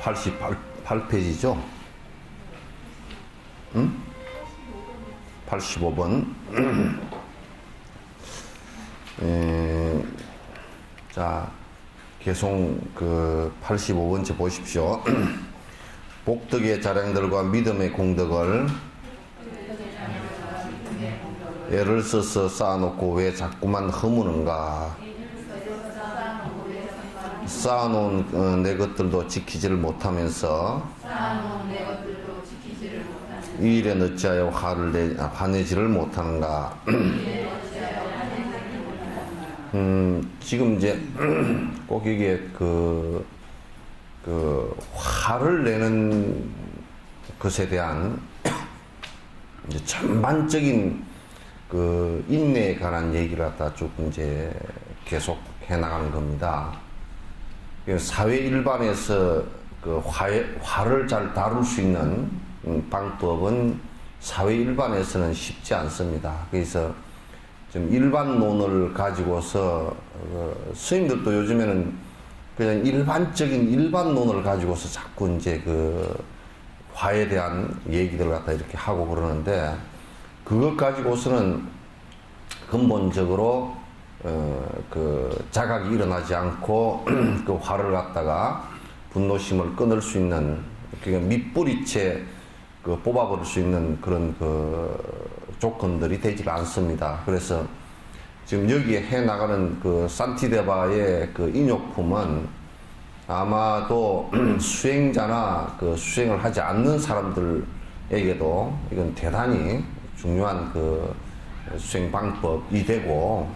88페이지죠? 응? 85번. 자, 계속 그 85번째 보십시오. 복덕의 자랑들과 믿음의 공덕을 애를 써서 쌓아놓고 왜 자꾸만 허무는가? 쌓아놓은 내 것들도 지키지를 못하면서 이 일에 어찌하여 화내지를 못하는가? 지금 이제 꼭 이게 그 화를 내는 것에 대한 이제 전반적인 그 인내에 관한 얘기를 갖다 쭉 이제 계속 해 나가는 겁니다. 사회 일반에서 그 화를 잘 다룰 수 있는 방법은 사회 일반에서는 쉽지 않습니다. 그래서 좀 일반론을 가지고서 스님들도 요즘에는 그냥 일반적인 일반론을 가지고서 자꾸 이제 그 화에 대한 얘기들을 갖다 이렇게 하고 그러는데, 그것 가지고서는 근본적으로 그 자각이 일어나지 않고 그 화를 갖다가 분노심을 끊을 수 있는, 그러니까 밑뿌리채 그 뽑아버릴 수 있는 그런 그 조건들이 되질 않습니다. 그래서 지금 여기에 해 나가는 그 산티데바의 그 인욕품은 아마도 수행자나 그 수행을 하지 않는 사람들에게도 이건 대단히 중요한 그 수행 방법이 되고,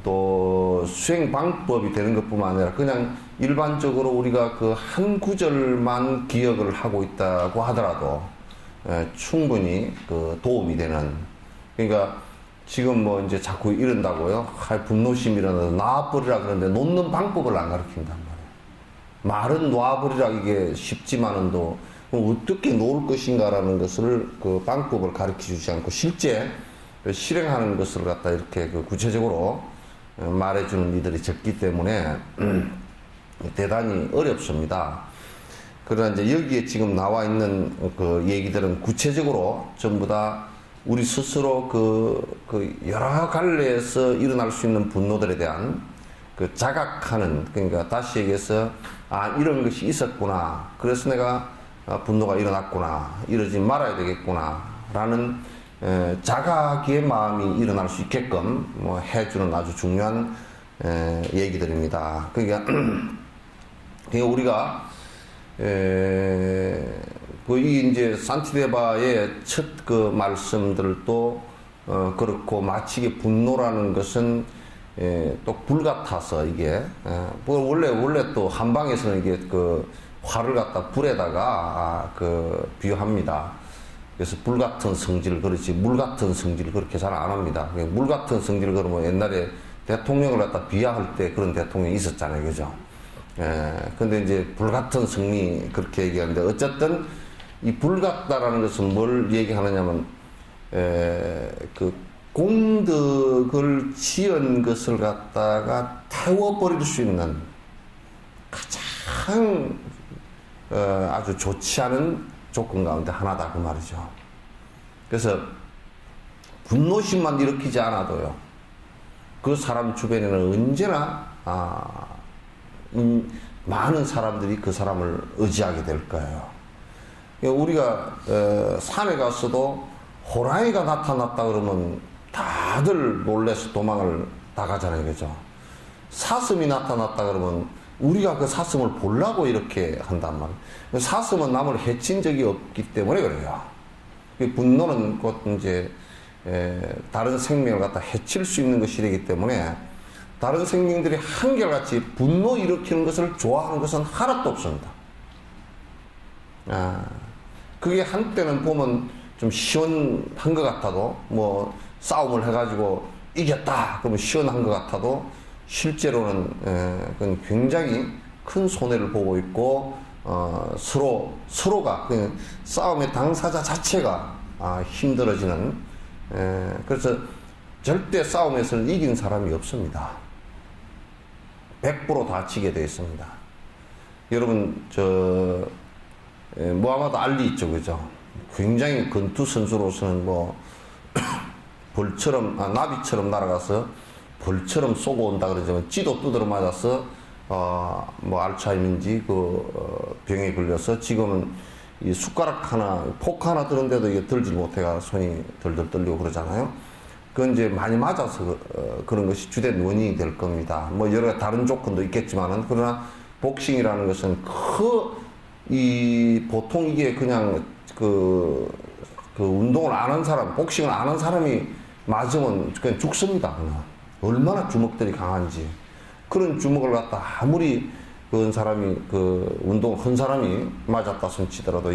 또 수행 방법이 되는 것뿐만 아니라 그냥 일반적으로 우리가 그 한 구절만 기억을 하고 있다고 하더라도 충분히 그 도움이 되는, 그러니까 지금 뭐 이제 자꾸 이런다고요. 분노심이 일어나서 놔버리라 그러는데 놓는 방법을 안 가르친단 말이에요. 말은 놔버리라 이게 쉽지만은도 어떻게 놓을 것인가라는 것을 그 방법을 가르쳐 주지 않고 실제 실행하는 것을 갖다 이렇게 그 구체적으로 말해주는 이들이 적기 때문에 대단히 어렵습니다. 그러나 이제 여기에 지금 나와 있는 그 얘기들은 구체적으로 전부 다 우리 스스로 그 여러 갈래에서 일어날 수 있는 분노들에 대한 그 자각하는, 그러니까 다시 얘기해서 이런 것이 있었구나, 그래서 내가 분노가 일어났구나, 이러지 말아야 되겠구나 라는 자각의 마음이 일어날 수 있게끔 뭐 해주는 아주 중요한 얘기들입니다. 그러니까 우리가 이 이제 산티데바의 첫 그 말씀들도 그렇고, 마치 이게 분노라는 것은 또 불 같아서 이게 원래 또 한방에서는 이게 그 화를 갖다 불에다가 그 비유합니다. 그래서 불 같은 성질, 그렇지 물 같은 성질 그렇게 잘 안 합니다. 물 같은 성질 그러면 옛날에 대통령을 갖다 비하할 때 그런 대통령이 있었잖아요, 그죠? 근데 이제 불 같은 성리 그렇게 얘기하는데, 어쨌든 이 불 같다라는 것은 뭘 얘기하느냐면 그 공덕을 지은 것을 갖다가 태워버릴 수 있는 가장 아주 좋지 않은 조건 가운데 하나다 그 말이죠. 그래서 분노심만 일으키지 않아도요, 그 사람 주변에는 언제나 많은 사람들이 그 사람을 의지하게 될 거예요. 우리가 산에 갔어도 호랑이가 나타났다 그러면 다들 놀래서 도망을 나가잖아요, 그죠? 사슴이 나타났다 그러면 우리가 그 사슴을 보려고 이렇게 한단 말이에요. 사슴은 남을 해친 적이 없기 때문에 그래요. 분노는 곧 이제 다른 생명을 갖다 해칠 수 있는 것이 되기 때문에, 다른 생명들이 한결같이 분노 일으키는 것을 좋아하는 것은 하나도 없습니다. 그게 한때는 보면 좀 시원한 것 같아도, 뭐 싸움을 해가지고 이겼다 그러면 시원한 것 같아도, 실제로는 그건 굉장히 큰 손해를 보고 있고, 서로가 싸움의 당사자 자체가 힘들어지는, 그래서 절대 싸움에서는 이긴 사람이 없습니다. 100% 다치게 되어 있습니다. 여러분 무하마드 알리 있죠, 그죠? 굉장히 권투 선수로서는 뭐 벌처럼 나비처럼 날아가서 벌처럼 쏘고 온다 그러지만 찌도 두드러 맞아서 뭐 알츠하이머인지 병에 걸려서 지금은 이 숟가락 하나 포크 하나 드는데도 이게 들질 못해가 손이 덜덜 떨리고 그러잖아요. 그건 이제 많이 맞아서 그런 것이 주된 원인이 될 겁니다. 뭐 여러 다른 조건도 있겠지만은, 그러나 복싱이라는 것은 보통 이게 그냥 그 운동을 안 한 사람, 복싱을 안 한 사람이 맞으면 그냥 죽습니다. 그냥. 얼마나 주먹들이 강한지. 그런 주먹을 갖다 아무리 그 사람이 운동을 한 사람이 맞았다 손 치더라도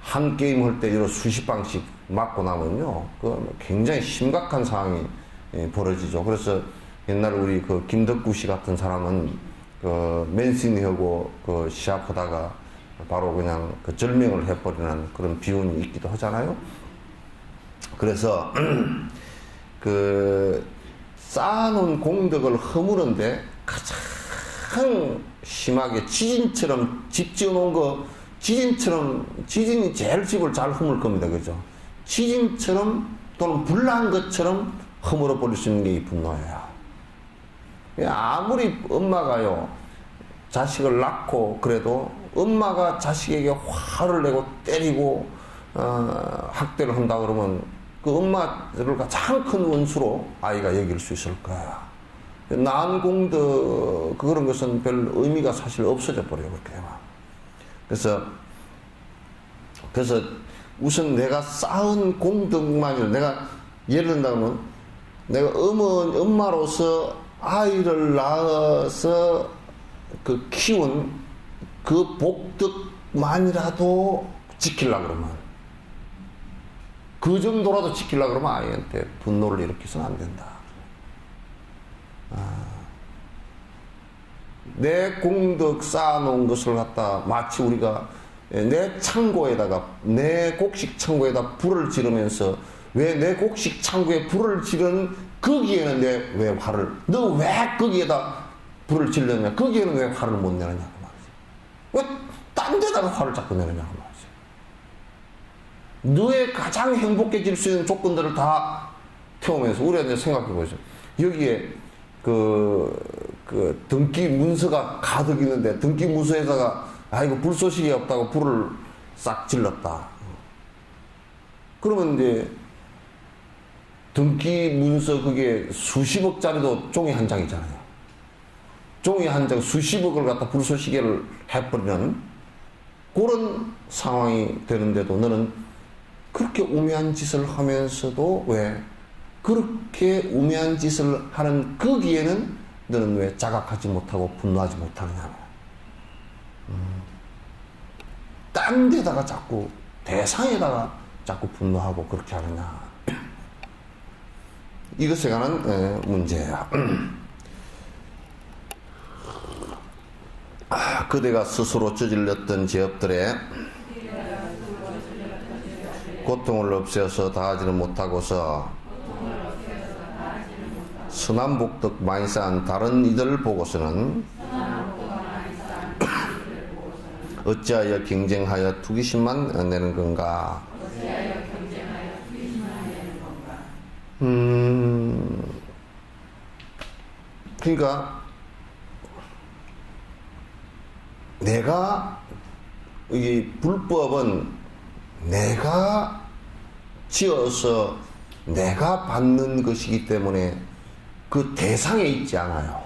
한 게임 할 때 여러 수십 방씩 맞고 나면요, 굉장히 심각한 상황이 벌어지죠. 그래서 옛날 우리 김덕구 씨 같은 사람은 맨시니하고 시합하다가 바로 그냥 절명을 해버리는 그런 비운이 있기도 하잖아요. 그래서 쌓아놓은 공덕을 허무는데 가장 심하게 지진처럼 집 지어놓은 지진이 제일 집을 잘 허물 겁니다. 그죠? 지진처럼 또는 불난 것처럼 허물어 버릴 수 있는 게 이 분노예요. 아무리 엄마가요, 자식을 낳고 그래도 엄마가 자식에게 화를 내고 때리고 학대를 한다 그러면 그 엄마를 가장 큰 원수로 아이가 여길 수 있을 거야. 낳은 공덕 그런 것은 별 의미가 사실 없어져 버려요. 그래서 우선 내가 쌓은 공덕만이, 내가 예를 든다면 내가 엄마로서 아이를 낳아서 키운 그 복덕만이라도 지키려고 그러면, 그 정도라도 지키려고 그러면 아이한테 분노를 일으켜서는 안 된다. 내 공덕 쌓아놓은 것을 갖다 마치 우리가 내 창고에다가, 내 곡식 창고에다 불을 지르면서, 왜 내 곡식 창고에 불을 지른 거기에는 너 왜 거기에다 불을 지르느냐, 거기에는 왜 화를 못 내느냐고 말이지. 왜 딴 데다가 화를 자꾸 내느냐고 말이지. 너의 가장 행복해질 수 있는 조건들을 다 태우면서, 우리가 이제 생각해 보죠. 여기에 등기 문서가 가득 있는데, 등기 문서에다가 이거 불쏘시개 없다고 불을 싹 질렀다. 그러면 이제 등기 문서 그게 수십억짜리도 종이 한 장이잖아요. 종이 한 장 수십억을 갖다 불쏘시개를 해버리는 그런 상황이 되는데도 너는 그렇게 우매한 짓을 하면서도 왜 그렇게 우매한 짓을 하는 거기에는 너는 왜 자각하지 못하고 분노하지 못하느냐. 딴 데다가 자꾸, 대상에다가 자꾸 분노하고 그렇게 하느냐. 이것에 관한 문제야. 그대가 스스로 저질렀던 죄업들에 고통을 없애서 다하지는 못하고서 선한 복덕 많이 쌓은 다른 이들을 보고서는 어찌하여 경쟁하여 투기심만 내는 건가? 그러니까 이 불법은 내가 지어서 내가 받는 것이기 때문에 그 대상에 있지 않아요.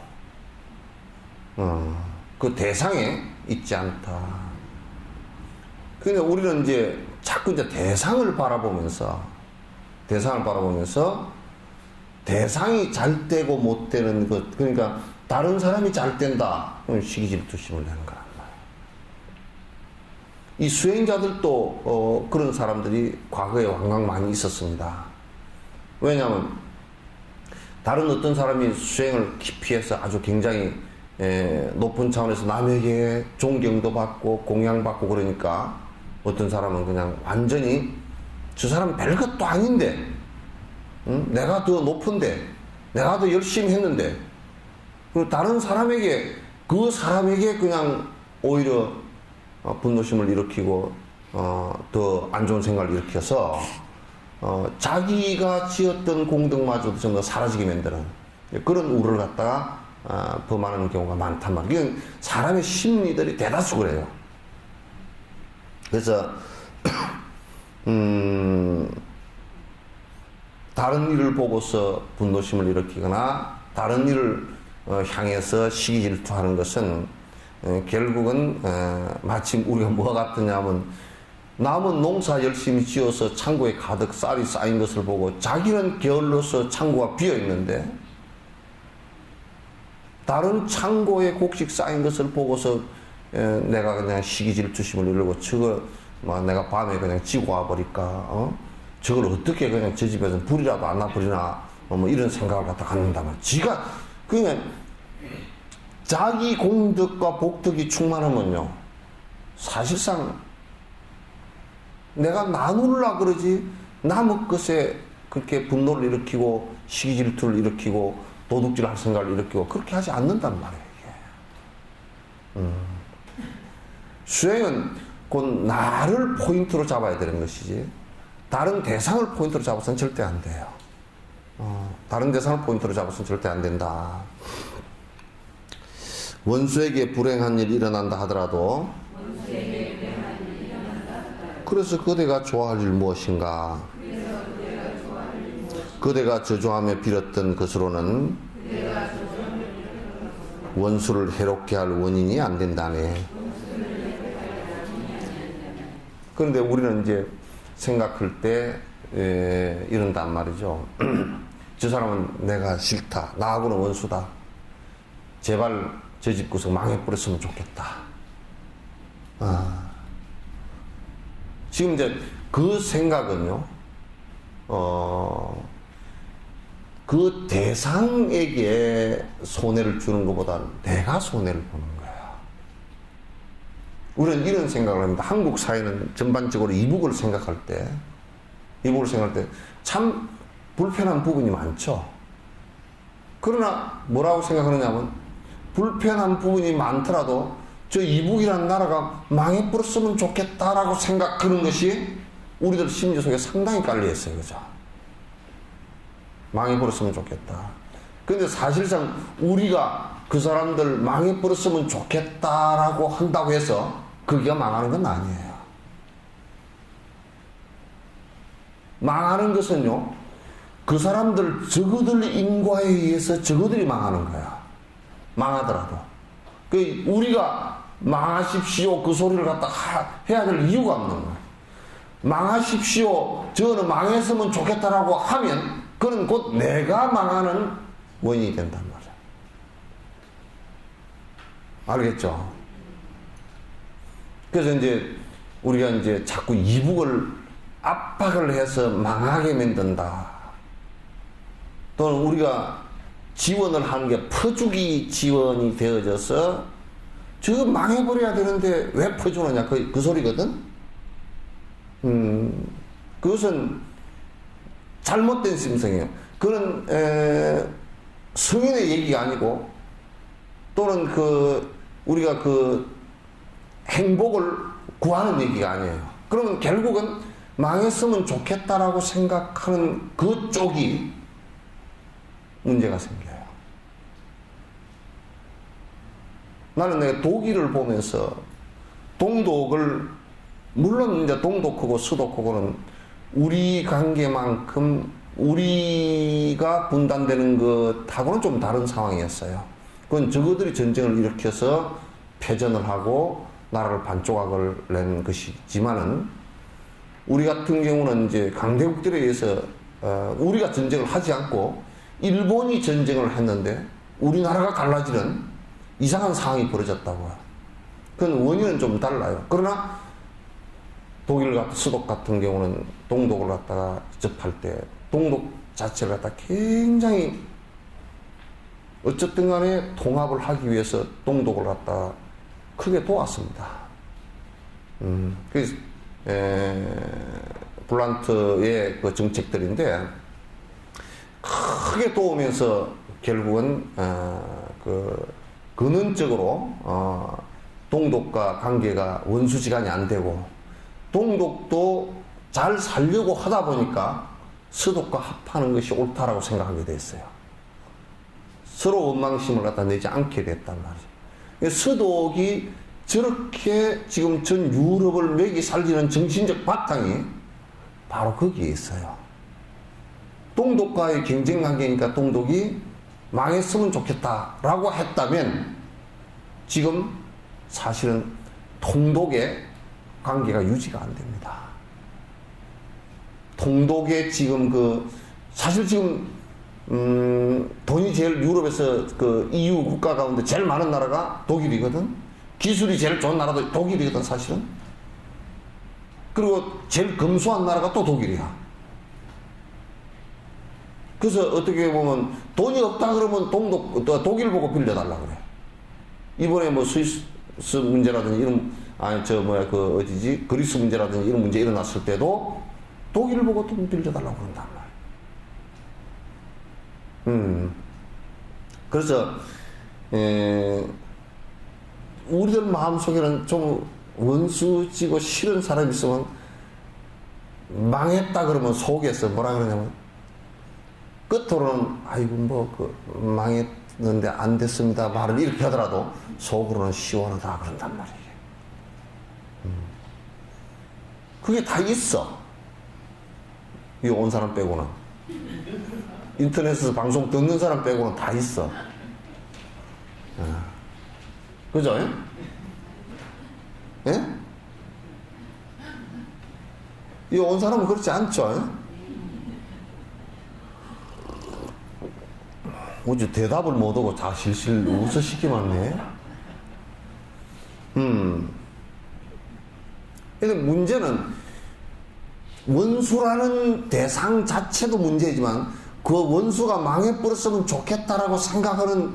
그 대상에 있지 않다. 그러니까 우리는 이제 자꾸 대상을 바라보면서 대상이 잘 되고 못 되는 것, 그러니까 다른 사람이 잘 된다, 그럼 시기질투심을 내는 거란 말이에요. 이 수행자들도 그런 사람들이 과거에 왕왕 많이 있었습니다. 왜냐하면 다른 어떤 사람이 수행을 깊이 해서 아주 굉장히 높은 차원에서 남에게 존경도 받고 공양받고 그러니까 어떤 사람은 그냥 완전히 저 사람 별것도 아닌데, 내가 더 높은데, 내가 더 열심히 했는데, 그리고 다른 사람에게, 그 사람에게 그냥 오히려 분노심을 일으키고 더 안 좋은 생각을 일으켜서 자기가 지었던 공덕마저도 전부 사라지게 만드는 그런 우를 갖다가 범하는 경우가 많단 말이에요. 이건 사람의 심리들이 대다수 그래요. 그래서 다른 일을 보고서 분노심을 일으키거나 다른 일을 향해서 시기 질투하는 것은 결국은 마침 우리가 뭐가 같으냐면 남은 농사 열심히 지어서 창고에 가득 쌀이 쌓인 것을 보고 자기는 게을러서 창고가 비어 있는데 다른 창고에 곡식 쌓인 것을 보고서 내가 그냥 시기 질투심을 이루고 저거 내가 밤에 그냥 지고 와버릴까 저걸 어떻게 그냥 저 집에서 불이라도 안 나버리나 뭐 이런 생각을 갖다 갖는다면 지가 그냥 자기 공덕과 복덕이 충만하면요 사실상 내가 나누려고 그러지 남의 것에 그렇게 분노를 일으키고 시기 질투를 일으키고 도둑질 할 생각을 일으키고 그렇게 하지 않는단 말이에요. 이게. 수행은 곧 나를 포인트로 잡아야 되는 것이지 다른 대상을 포인트로 잡아서는 절대 안 돼요. 다른 대상을 포인트로 잡아서는 절대 안 된다. 원수에게 불행한 일이 일어난다 하더라도 그래서 그대가 좋아할 일 무엇인가? 그대가 저조하며 빌었던 것으로는 원수를 해롭게 할 원인이 안 된다네. 그런데 우리는 이제 생각할 때 이런단 말이죠. 저 사람은 내가 싫다. 나하고는 원수다. 제발 저 집 구석 망해버렸으면 좋겠다. 지금 이제 그 생각은요, 그 대상에게 손해를 주는 것보다 내가 손해를 보는 거야. 우리는 이런 생각을 합니다. 한국 사회는 전반적으로 이북을 생각할 때 참 불편한 부분이 많죠. 그러나 뭐라고 생각하느냐면 불편한 부분이 많더라도 저 이북이라는 나라가 망해버렸으면 좋겠다라고 생각하는 것이 우리들 심리 속에 상당히 깔려있어요. 그죠? 망해버렸으면 좋겠다. 근데 사실상 우리가 그 사람들 망해버렸으면 좋겠다라고 한다고 해서 거기가 망하는 건 아니에요. 망하는 것은요, 그 사람들, 저그들 인과에 의해서 저그들이 망하는 거야. 망하더라도. 우리가 망하십시오 그 소리를 갖다 해야 될 이유가 없는 거야. 망하십시오 저는 망했으면 좋겠다라고 하면 그는 곧 내가 망하는 원인이 된단 말이야. 알겠죠? 그래서 이제 우리가 이제 자꾸 이북을 압박을 해서 망하게 만든다. 또는 우리가 지원을 하는 게 퍼주기 지원이 되어져서 저거 망해버려야 되는데 왜 퍼주느냐 그 소리거든. 그것은 잘못된 심성이에요. 그건 성인의 얘기가 아니고 또는 우리가 행복을 구하는 얘기가 아니에요. 그러면 결국은 망했으면 좋겠다라고 생각하는 그쪽이 문제가 생겨요. 나는 내가 독일을 보면서 동독을 물론 이제 동독하고 서독하고는 우리 관계만큼 우리가 분단되는 것하고는 좀 다른 상황이었어요. 그건 저거들이 전쟁을 일으켜서 패전을 하고 나라를 반조각을 낸 것이지만은 우리 같은 경우는 이제 강대국들에 의해서 우리가 전쟁을 하지 않고 일본이 전쟁을 했는데 우리나라가 갈라지는 이상한 상황이 벌어졌다고요. 그건 원인은 좀 달라요. 그러나 독일 같은 서독 같은 경우는 동독을 갖다가 접할 때 동독 자체를 갖다 굉장히 어쨌든 간에 통합을 하기 위해서 동독을 갖다가 크게 도왔습니다. 그래서 블란트의 그 정책들인데 크게 도우면서 결국은 근원적으로 동독과 관계가 원수지간이 안 되고, 동독도 잘 살려고 하다 보니까 서독과 합하는 것이 옳다라고 생각하게 됐어요. 서로 원망심을 갖다 내지 않게 됐단 말이죠. 서독이 저렇게 지금 전 유럽을 매기 살리는 정신적 바탕이 바로 거기에 있어요. 동독과의 경쟁 관계니까 동독이 망했으면 좋겠다라고 했다면 지금 사실은 동독의 관계가 유지가 안 됩니다. 동독의 지금 사실 지금 돈이 제일 유럽에서 EU 국가 가운데 제일 많은 나라가 독일이거든. 기술이 제일 좋은 나라도 독일이거든 사실은. 그리고 제일 검소한 나라가 또 독일이야. 그래서 어떻게 보면 돈이 없다 그러면 독일 보고 빌려달라고 그래. 이번에 뭐 스위스 문제라든지 그리스 문제라든지 이런 문제 일어났을 때도 독일 보고 돈 빌려달라고 그런단 말이야. 그래서 우리들 마음속에는 좀 원수지고 싫은 사람이 있으면 망했다 그러면 속에서 뭐라 그러냐면 끝으로는 아이고 망했는데 안 됐습니다 말을 이렇게 하더라도 속으로는 시원하다 그런단 말이에요. 그게 다 있어. 이 온 사람 빼고는. 인터넷에서 방송 듣는 사람 빼고는 다 있어. 그죠? 예? 이 온 사람은 그렇지 않죠? 어째 대답을 못하고 다 실실 웃으시기만 해? 근데 문제는 원수라는 대상 자체도 문제지만 그 원수가 망해버렸으면 좋겠다라고 생각하는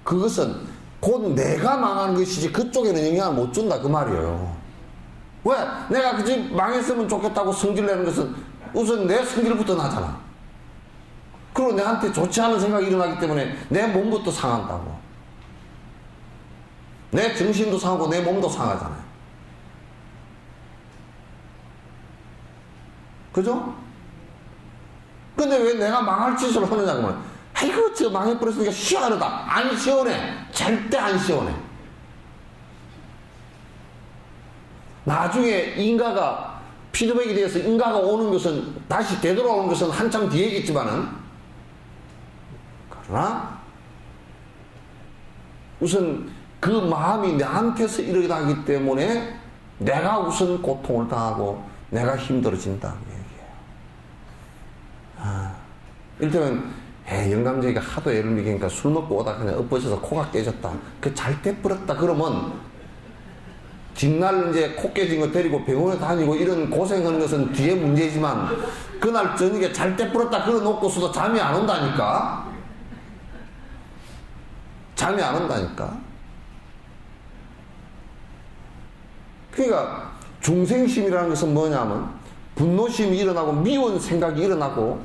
그것은 곧 내가 망하는 것이지 그쪽에는 영향을 못 준다 그 말이에요. 왜? 내가 그지 망했으면 좋겠다고 성질 내는 것은 우선 내 성질부터 나잖아. 그리고 내한테 좋지 않은 생각이 일어나기 때문에 내 몸부터 상한다고. 내 정신도 상하고 내 몸도 상하잖아요. 그죠? 근데 왜 내가 망할 짓을 하느냐 그러면 아이고 저 망해버렸으니까 시원하다. 안 시원해. 절대 안 시원해. 나중에 인가가 피드백이 되어서 인가가 오는 것은 다시 되돌아오는 것은 한참 뒤에겠지만은 그러나 우선 그 마음이 나한테서 일어나기 때문에 내가 우선 고통을 당하고 내가 힘들어진다 그 얘기예요. 이를테면 영감쟁이가 하도 애를 먹이니까 술 먹고 오다가 그냥 엎어져서 코가 깨졌다. 그 잘 때 뿌렸다 그러면 뒷날 이제 코 깨진 거 데리고 병원에 다니고 이런 고생하는 것은 뒤에 문제지만 그날 저녁에 잘 때 뿌렸다 그러 놓고서도 잠이 안 온다니까. 잠이 안 온다니까. 그러니까 중생심이라는 것은 뭐냐면 분노심이 일어나고 미운 생각이 일어나고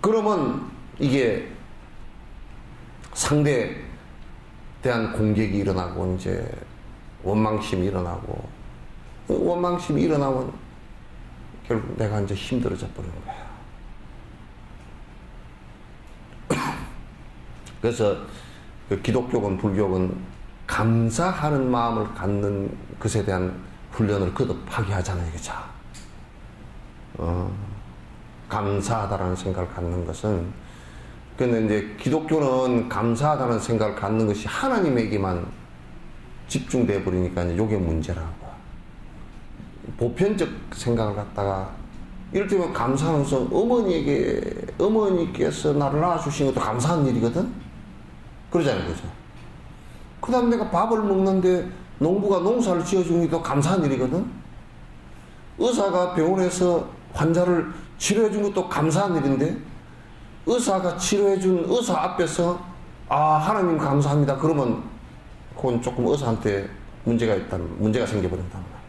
그러면 이게 상대에 대한 공격이 일어나고 이제 원망심이 일어나고 원망심이 일어나면 결국 내가 이제 힘들어져 버리는 거야. 그래서 그 기독교건 불교건 감사하는 마음을 갖는 것에 대한 훈련을 거듭하게 하잖아요. 그죠? 감사하다라는 생각을 갖는 것은 근데 이제 기독교는 감사하다는 생각을 갖는 것이 하나님에게만 집중돼 버리니까 이제 요게 문제라고. 보편적 생각을 갖다가 이를테면 감사하는 것은 어머니께서 나를 낳아주신 것도 감사한 일이거든? 그러잖아요. 그죠? 그 다음에 내가 밥을 먹는데 농부가 농사를 지어주는 것도 감사한 일이거든? 의사가 병원에서 환자를 치료해준 것도 감사한 일인데 의사가 치료해준 의사 앞에서 하나님 감사합니다. 그러면 그건 조금 의사한테 문제가 생겨버린단 말이야.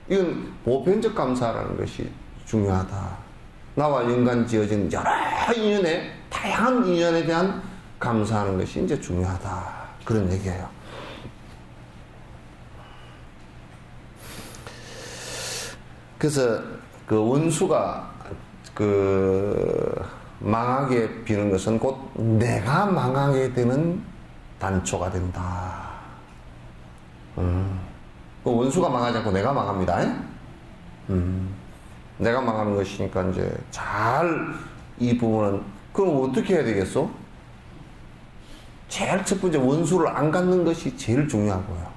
이건 보편적 감사라는 것이 중요하다. 나와 연관 지어진 여러 인연에 다양한 인연에 대한 감사하는 것이 이제 중요하다. 그런 얘기예요. 그래서 그 원수가 망하게 비는 것은 곧 내가 망하게 되는 단초가 된다. 그 원수가 망하지 않고 내가 망합니다. 내가 망하는 것이니까 이제 이 부분은 그럼 어떻게 해야 되겠어? 제일 첫 번째 원수를 안 갖는 것이 제일 중요하고요.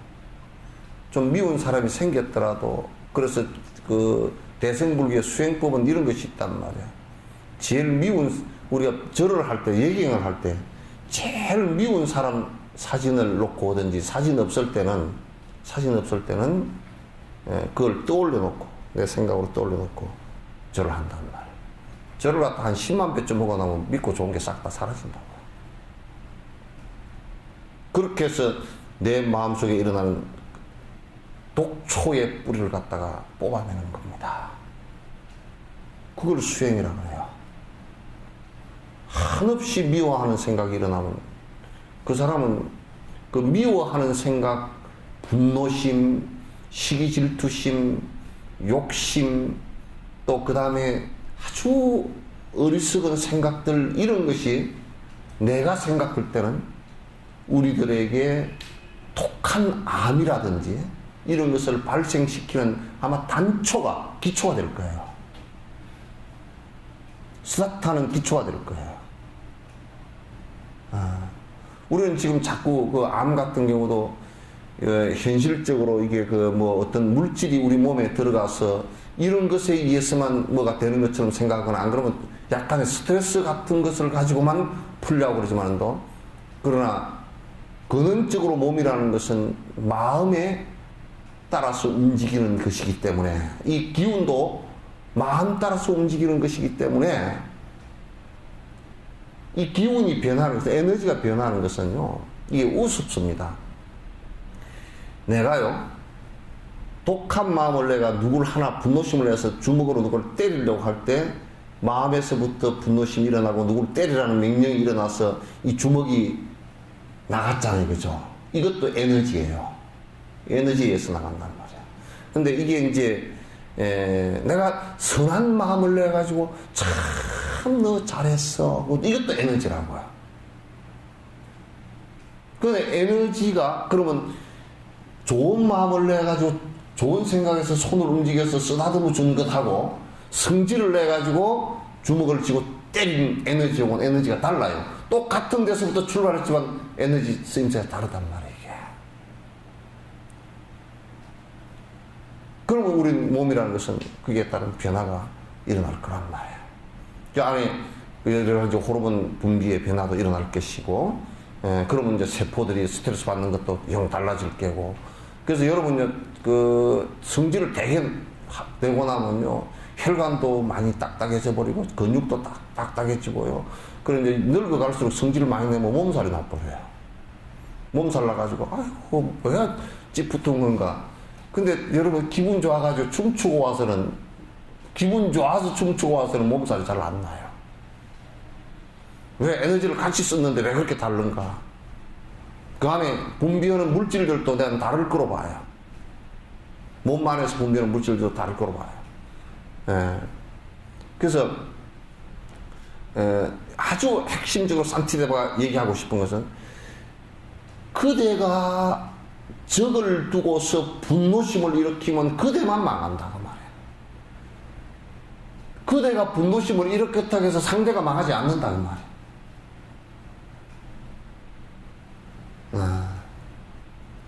좀 미운 사람이 생겼더라도 그래서 그 대승불교의 수행법은 이런 것이 있단 말이에요. 제일 미운 우리가 절을 할 때 예경을 할 때 제일 미운 사람 사진을 놓고 오든지 사진 없을 때는 그걸 떠올려 놓고 내 생각으로 떠올려 놓고 절을 한단 말이에요. 절을 갖다 한 10만 배쯤 먹어 나면 믿고 좋은 게 싹 다 사라진다고. 그렇게 해서 내 마음속에 일어나는 독초의 뿌리를 갖다가 뽑아내는 겁니다. 그걸 수행이라고 해요. 한없이 미워하는 생각이 일어나면 그 사람은 그 미워하는 생각, 분노심, 시기질투심, 욕심, 또 그 다음에 아주 어리석은 생각들, 이런 것이 내가 생각할 때는 우리들에게 독한 암이라든지 이런 것을 발생시키는 아마 단초가, 기초가 될 거예요. 스타트하는 기초가 될 거예요. 우리는 지금 자꾸 그 암 같은 경우도 현실적으로 이게 어떤 물질이 우리 몸에 들어가서 이런 것에 의해서만 뭐가 되는 것처럼 생각하거나 안 그러면 약간의 스트레스 같은 것을 가지고만 풀려고 그러지만도, 그러나 근원적으로 몸이라는 것은 마음에 따라서 움직이는 것이기 때문에, 이 기운도 마음 따라서 움직이는 것이기 때문에 이 기운이 변하는 것, 에너지가 변하는 것은요, 이게 우습습니다. 내가요, 독한 마음을 내가 누굴 하나 분노심을 내서 주먹으로 누굴 때리려고 할 때 마음에서부터 분노심이 일어나고 누굴 때리라는 명령이 일어나서 이 주먹이 나갔잖아요. 그죠? 이것도 에너지예요. 에너지에 의해서 나간단 말이에요. 근데 이게 이제 내가 선한 마음을 내가지고 참 너 잘했어, 이것도 에너지라고요. 근데 에너지가 그러면 좋은 마음을 내가지고 좋은 생각에서 손을 움직여서 쓰다듬어 준 것하고 성질을 내가지고 주먹을 쥐고 때린 에너지하고는 에너지가 달라요. 똑같은 데서부터 출발했지만 에너지 쓰임새가 다르단 말이에요. 이게. 그러면 우리 몸이라는 것은 그에 따른 변화가 일어날 거란 말이에요. 그 안에 여러 가지 호르몬 분비의 변화도 일어날 것이고, 그러면 이제 세포들이 스트레스 받는 것도 영 달라질 게고. 그래서 여러분 그 성질을 되게 내고 나면요, 혈관도 많이 딱딱해져 버리고 근육도 딱딱해지고요. 그런데 늙어갈수록 성질을 많이 내면 몸살이 나버려요. 몸살 나가지고 아이고 뭐야 찌푸튼 건가. 근데 여러분 기분 좋아가지고 춤추고 와서는, 기분 좋아서 춤추고 와서는 몸살이 잘 안 나요. 왜? 에너지를 같이 썼는데 왜 그렇게 다른가? 그 안에 분비하는 물질들도 내가 다를 거로 봐요. 몸 안에서 분비하는 물질들도 다를 거로 봐요. 그래서 아주 핵심적으로 산티데바가 얘기하고 싶은 것은, 그대가 적을 두고서 분노심을 일으키면 그대만 망한다 그 말이에요. 그대가 분노심을 일으켰다고 해서 상대가 망하지 않는다 그 말이에요.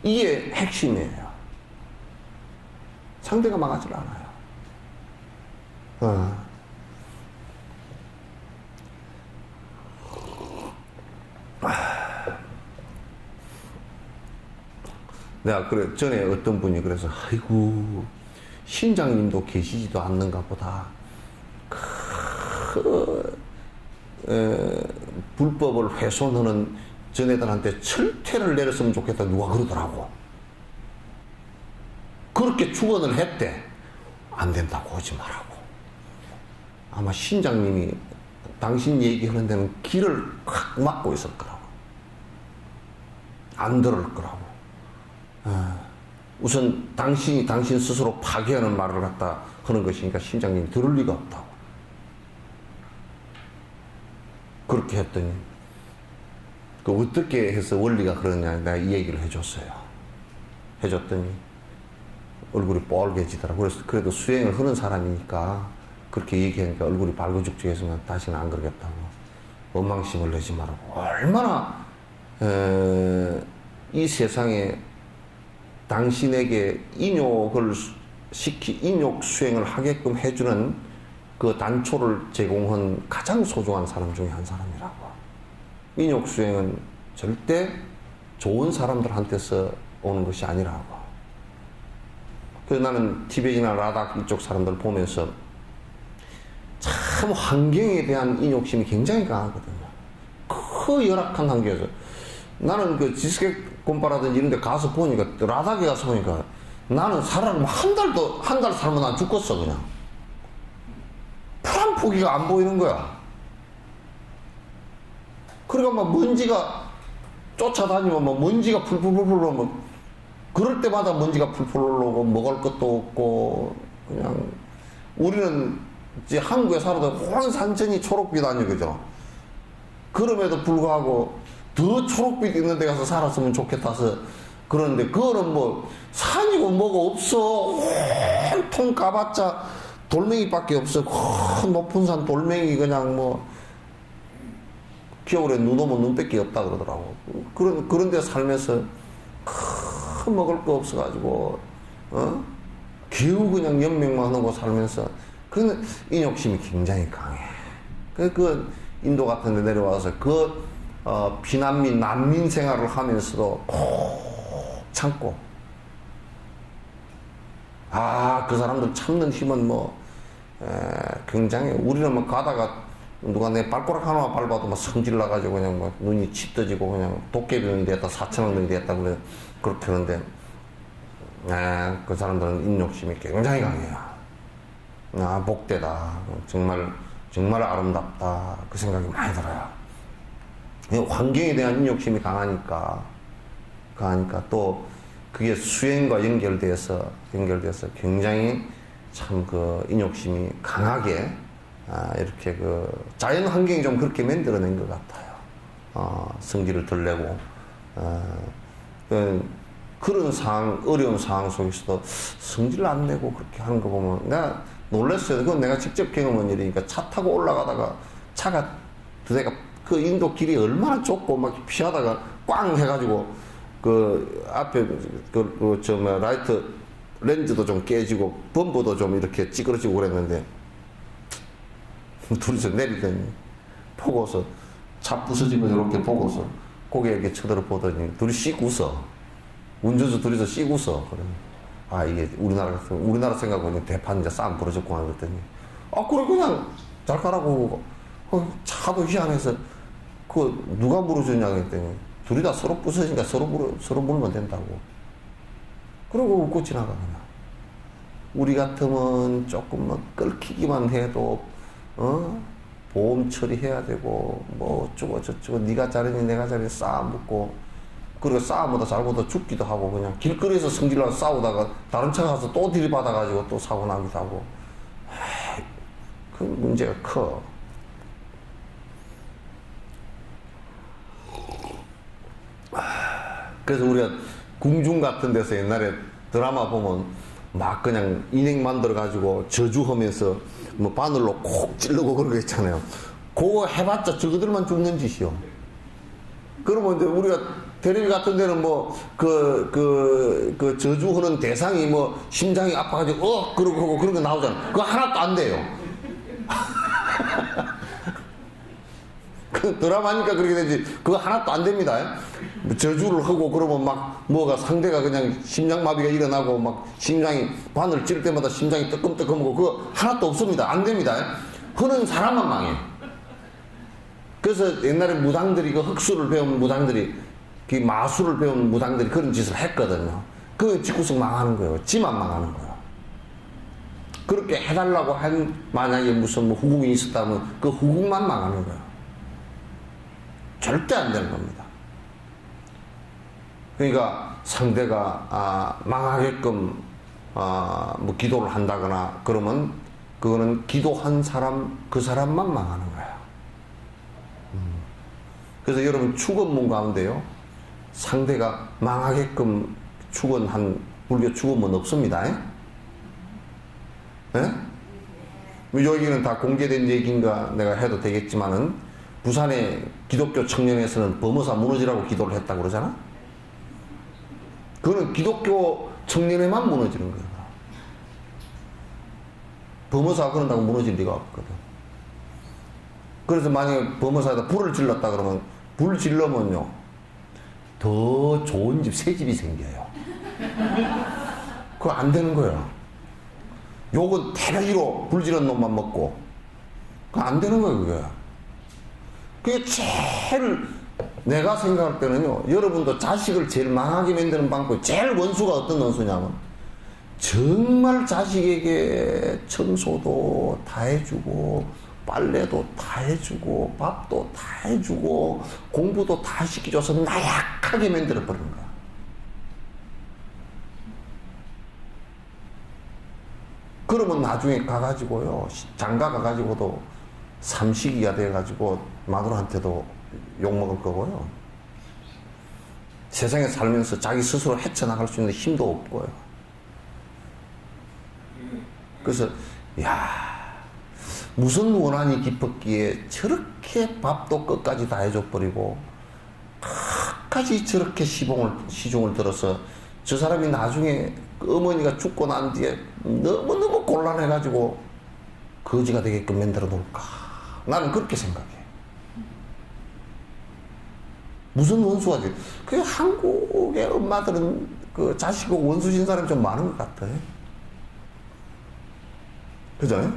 이게 핵심이에요. 상대가 망하지 않아요. 내가 그래 전에 어떤 분이 그래서 아이고 신장님도 계시지도 않는가 보다. 불법을 훼손하는 전애들한테 철퇴를 내렸으면 좋겠다 누가 그러더라고. 그렇게 축원을 했대. 안 된다고 하지 말라고. 아마 신장님이 당신 얘기하는 데는 길을 확 막고 있을 거라고. 안 들을 거라고. 우선 당신이 당신 스스로 파괴하는 말을 갖다 하는 것이니까 심장님이 들을 리가 없다고. 그렇게 했더니 그 어떻게 해서 원리가 그러냐 내가 이 얘기를 해줬어요. 해줬더니 얼굴이 뻘개지더라고. 그래서 그래도 수행을 하는 사람이니까 그렇게 얘기하니까 얼굴이 발그죽죽해서 다시는 안 그러겠다고. 원망심을 내지 말라고. 얼마나 이 세상에 당신에게 인욕을 인욕 수행을 하게끔 해주는 그 단초를 제공한 가장 소중한 사람 중에 한 사람이라고. 인욕 수행은 절대 좋은 사람들한테서 오는 것이 아니라고. 그래서 나는 티베트나 라닥 이쪽 사람들 보면서 참 환경에 대한 인욕심이 굉장히 강하거든요. 그 열악한 환경에서 나는 그 지스켓 곰바라든지 이런 데 가서 보니까 라닥에 가서 보니까 나는 살아면 한 달 살면 난 죽겠어 그냥. 풀 한 포기가 안 보이는 거야. 그러니까 막 먼지가 쫓아다니면 막 먼지가 풀풀풀풀 오면 그럴 때마다 먼지가 풀풀 올라오고 먹을 것도 없고 그냥 우리는 이제 한국에 살아도 온 산천이 초록빛 아니에요, 그죠? 그럼에도 불구하고 더 초록빛 있는 데 가서 살았으면 좋겠다서 그러는데 그거는 뭐 산이고 뭐고 없어. 온통 까봤자 돌멩이밖에 없어. 큰 높은 산 돌멩이 그냥 뭐 겨울에 눈 오면 눈밖에 없다 그러더라고. 그런 데 살면서 큰 먹을 거 없어가지고 겨우 그냥 연명만 하고 살면서 그는 인욕심이 굉장히 강해. 그 인도 같은 데 내려와서 비난민, 난민 생활을 하면서도 꼭 참고. 그 사람들 참는 힘은 굉장히, 우리는 뭐 가다가 누가 내 발가락 하나만 밟아도 막 성질 나가지고 그냥 막 눈이 치 떠지고 그냥 도깨비는 됐다, 4,000원이 됐다, 그렇게 하는데, 그 사람들은 인욕심이 굉장히 강해요. 복되다. 정말 아름답다. 그 생각이 많이 들어요. 환경에 대한 인욕심이 강하니까 또 그게 수행과 연결돼서 굉장히 참 그 인욕심이 강하게 이렇게 그 자연 환경이 좀 그렇게 만들어낸 것 같아요. 성질을 덜 내고 그런 상황, 어려운 상황 속에서도 성질을 안 내고 그렇게 하는 거 보면 내가 놀랐어요. 그건 내가 직접 경험한 일이니까 차 타고 올라가다가 차가 두 대가 그 인도 길이 얼마나 좁고 막 피하다가 꽝 해가지고 그 앞에 라이트 렌즈도 좀 깨지고 범퍼도 좀 이렇게 찌그러지고 그랬는데 둘이서 내리더니 보고서 차 부서진 거 이렇게 보고서 고개 이렇게 쳐다보더니 둘이 씩 웃어. 운전수 둘이서 씩 웃어. 그러면 이게 우리나라 생각하고 대판 이제 싸움 벌어졌구나 그랬더니 그래 그냥 잘 가라고. 차도 희한해서 누가 물어줬냐 그랬더니 둘이 다 서로 부서지니까 서로 물면 된다고. 그러고 웃고 지나가 그냥. 우리 같으면 조금 뭐 끓기기만 해도 보험 처리해야 되고 뭐 어쩌고 저쩌고 네가 잘했니 내가 잘했니 싸움 붙고 그리고 싸움보다 잘못하다 죽기도 하고 그냥 길거리에서 성질나서 싸우다가 다른 차 가서 또 들이받아가지고 또 사고 나기도 하고 그 문제가 커. 그래서 우리가 궁중 같은 데서 옛날에 드라마 보면 막 그냥 인형 만들어가지고 저주하면서 뭐 바늘로 콕 찌르고 그런 거 있잖아요. 그거 해봤자 저거들만 죽는 짓이요. 그러면 이제 우리가 텔레비 같은 데는 그 저주하는 대상이 심장이 아파가지고 그러고 그런 거 나오잖아. 그거 하나도 안 돼요. 그 드라마니까 그렇게 되지. 그거 하나도 안 됩니다. 저주를 하고 그러면 뭐가 상대가 그냥 심장마비가 일어나고 심장이 바늘 찌를 때마다 심장이 뜨끔뜨끔하고 그거 하나도 없습니다. 안 됩니다. 하는 사람만 망해. 그래서 옛날에 무당들이 그 흑수를 배운 무당들이 그 마술을 배운 무당들이 그런 짓을 했거든요. 그 집구석 망하는 거예요. 지만 망하는 거예요. 그렇게 해달라고 한 만약에 무슨 후궁이 있었다면 그 후궁만 망하는 거예요. 절대 안 되는 겁니다. 그러니까 상대가 망하게끔 뭐 기도를 한다거나 그러면 그거는 기도한 사람 그 사람만 망하는 거야. 그래서 여러분 축원문 가운데요 상대가 망하게끔 축원한 불교 축원문 없습니다. 예? 여기는 다 공개된 얘기인가 내가 해도 되겠지만은 부산의 기독교 청년에서는 범어사 무너지라고 기도를 했다고 그러잖아. 그거는 기독교 청년에만 무너지는 거야. 범어사가 그런다고 무너질 리가 없거든. 그래서 만약에 범어사에다 불을 질렀다 그러면 불 질러면요 더 좋은 집, 새 집이 생겨요. 그거 안 되는 거야. 욕은 태백이로 불 지른 놈만 먹고 그거 안 되는 거야 그게. 그게 제일 내가 생각할 때는요 여러분도 자식을 제일 망하게 만드는 방법이 제일 원수가 어떤 원수냐면 정말 자식에게 청소도 다 해주고 빨래도 다 해주고 밥도 다 해주고 공부도 다 시켜줘서 나약하게 만들어버리는 거야. 그러면 나중에 가가지고요 장가 가가지고도 삼식이가 돼가지고 마누라한테도 욕먹을 거고요 세상에 살면서 자기 스스로 헤쳐나갈 수 있는 힘도 없고요. 그래서 야 무슨 원한이 깊었기에 저렇게 밥도 끝까지 다 해줘버리고 끝까지 저렇게 시중을 들어서 저 사람이 나중에 어머니가 죽고 난 뒤에 너무너무 곤란해가지고 거지가 되게끔 만들어 놓을까. 나는 그렇게 생각해. 무슨 원수가 돼? 그 한국의 엄마들은 그 자식을 원수신 사람이 좀 많은 것 같아. 그죠?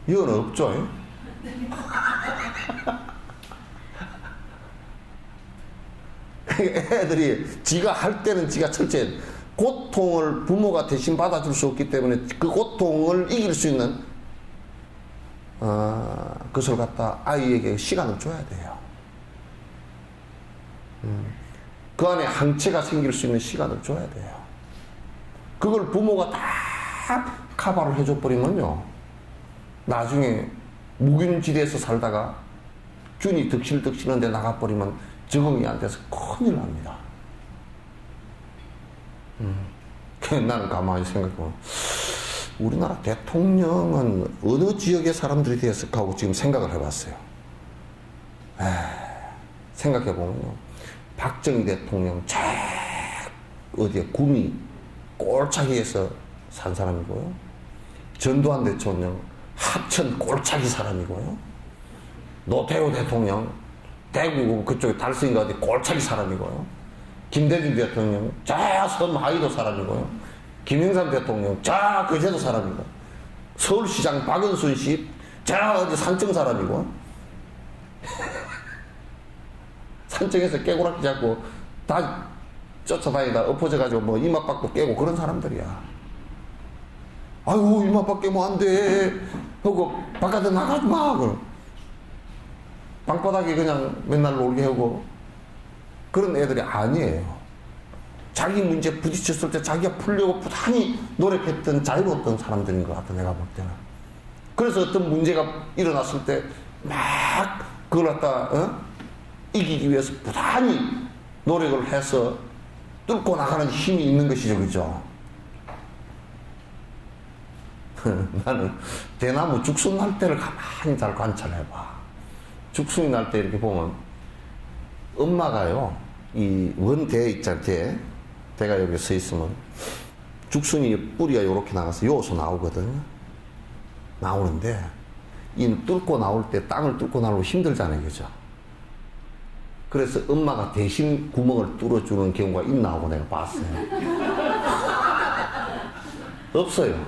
이건 없죠? 애들이 지가 할 때는 지가 철저해. 고통을 부모가 대신 받아줄 수 없기 때문에 그 고통을 이길 수 있는 그것을 갖다 아이에게 시간을 줘야 돼요. 그 안에 항체가 생길 수 있는 시간을 줘야 돼요. 그걸 부모가 다 커버를 해줘 버리면요 나중에 묵인지대에서 살다가 균이 득실득실한데 나가버리면 적응이 안 돼서 큰일 납니다. 나는 가만히 생각해보면 우리나라 대통령은 어느 지역의 사람들이 되었을까 하고 지금 생각을 해봤어요. 생각해보면요 박정희 대통령 저 어디에 구미 꼴차기에서 산 사람이고요 전두환 대통령 합천 꼴차기 사람이고요 노태우 대통령 대구 그쪽에 달성인가 어디 꼴차기 사람이고요 김대중 대통령 저 섬 하이도 사람이고요 김영삼 대통령 저 거제도 사람이고 서울시장 박은순 씨 저 어디 산청 사람이고 산청에서 깨고락지 잡고 다 쫓아다니다 엎어져가지고 뭐 이마박도 깨고 그런 사람들이야. 아이고 이마박 깨면 안 돼 하고 바깥에 나가지 마 그럼 방바닥에 그냥 맨날 놀게 하고 그런 애들이 아니에요. 자기 문제 부딪혔을 때 자기가 풀려고 부단히 노력했던 자유로웠던 사람들인 것 같아 내가 볼 때는. 그래서 어떤 문제가 일어났을 때 막 그걸 갖다 이기기 위해서 부단히 노력을 해서 뚫고 나가는 힘이 있는 것이죠. 그죠? 나는 대나무 죽순 날 때를 가만히 잘 관찰해봐. 죽순이 날 때 이렇게 보면 엄마가요 이 원대 있잖아 대가 여기 서 있으면 죽순이 뿌리가 이렇게 나가서 여기서 나오거든. 나오는데 이 뚫고 나올 때 땅을 뚫고 나오면 힘들잖아요. 그죠? 그래서 엄마가 대신 구멍을 뚫어주는 경우가 있나 하고 내가 봤어요. 없어요.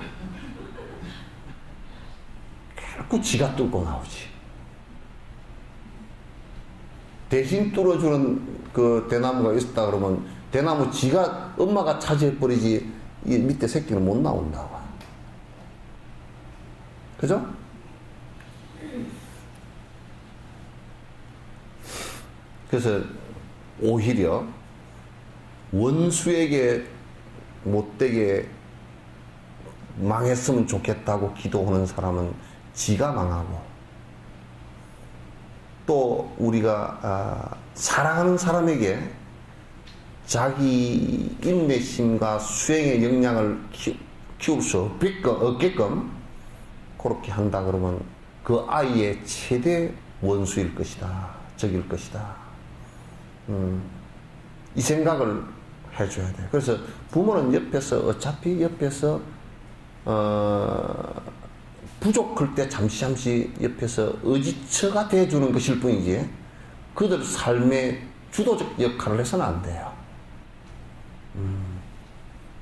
결국 지가 뚫고 나오지. 대신 뚫어주는 그 대나무가 있었다 그러면 대나무 지가 엄마가 차지해버리지 이 밑에 새끼는 못 나온다고. 그죠? 그래서 오히려 원수에게 못되게 망했으면 좋겠다고 기도하는 사람은 지가 망하고, 또 우리가 사랑하는 사람에게 자기 인내심과 수행의 역량을 키울 수 없게끔 그렇게 한다 그러면 그 아이의 최대 원수일 것이다, 적일 것이다. 이 생각을 해줘야 돼요. 그래서 부모는 옆에서 어차피 부족할 때 잠시 옆에서 의지처가 돼주는 것일 뿐이지 그들 삶의 주도적 역할을 해서는 안 돼요.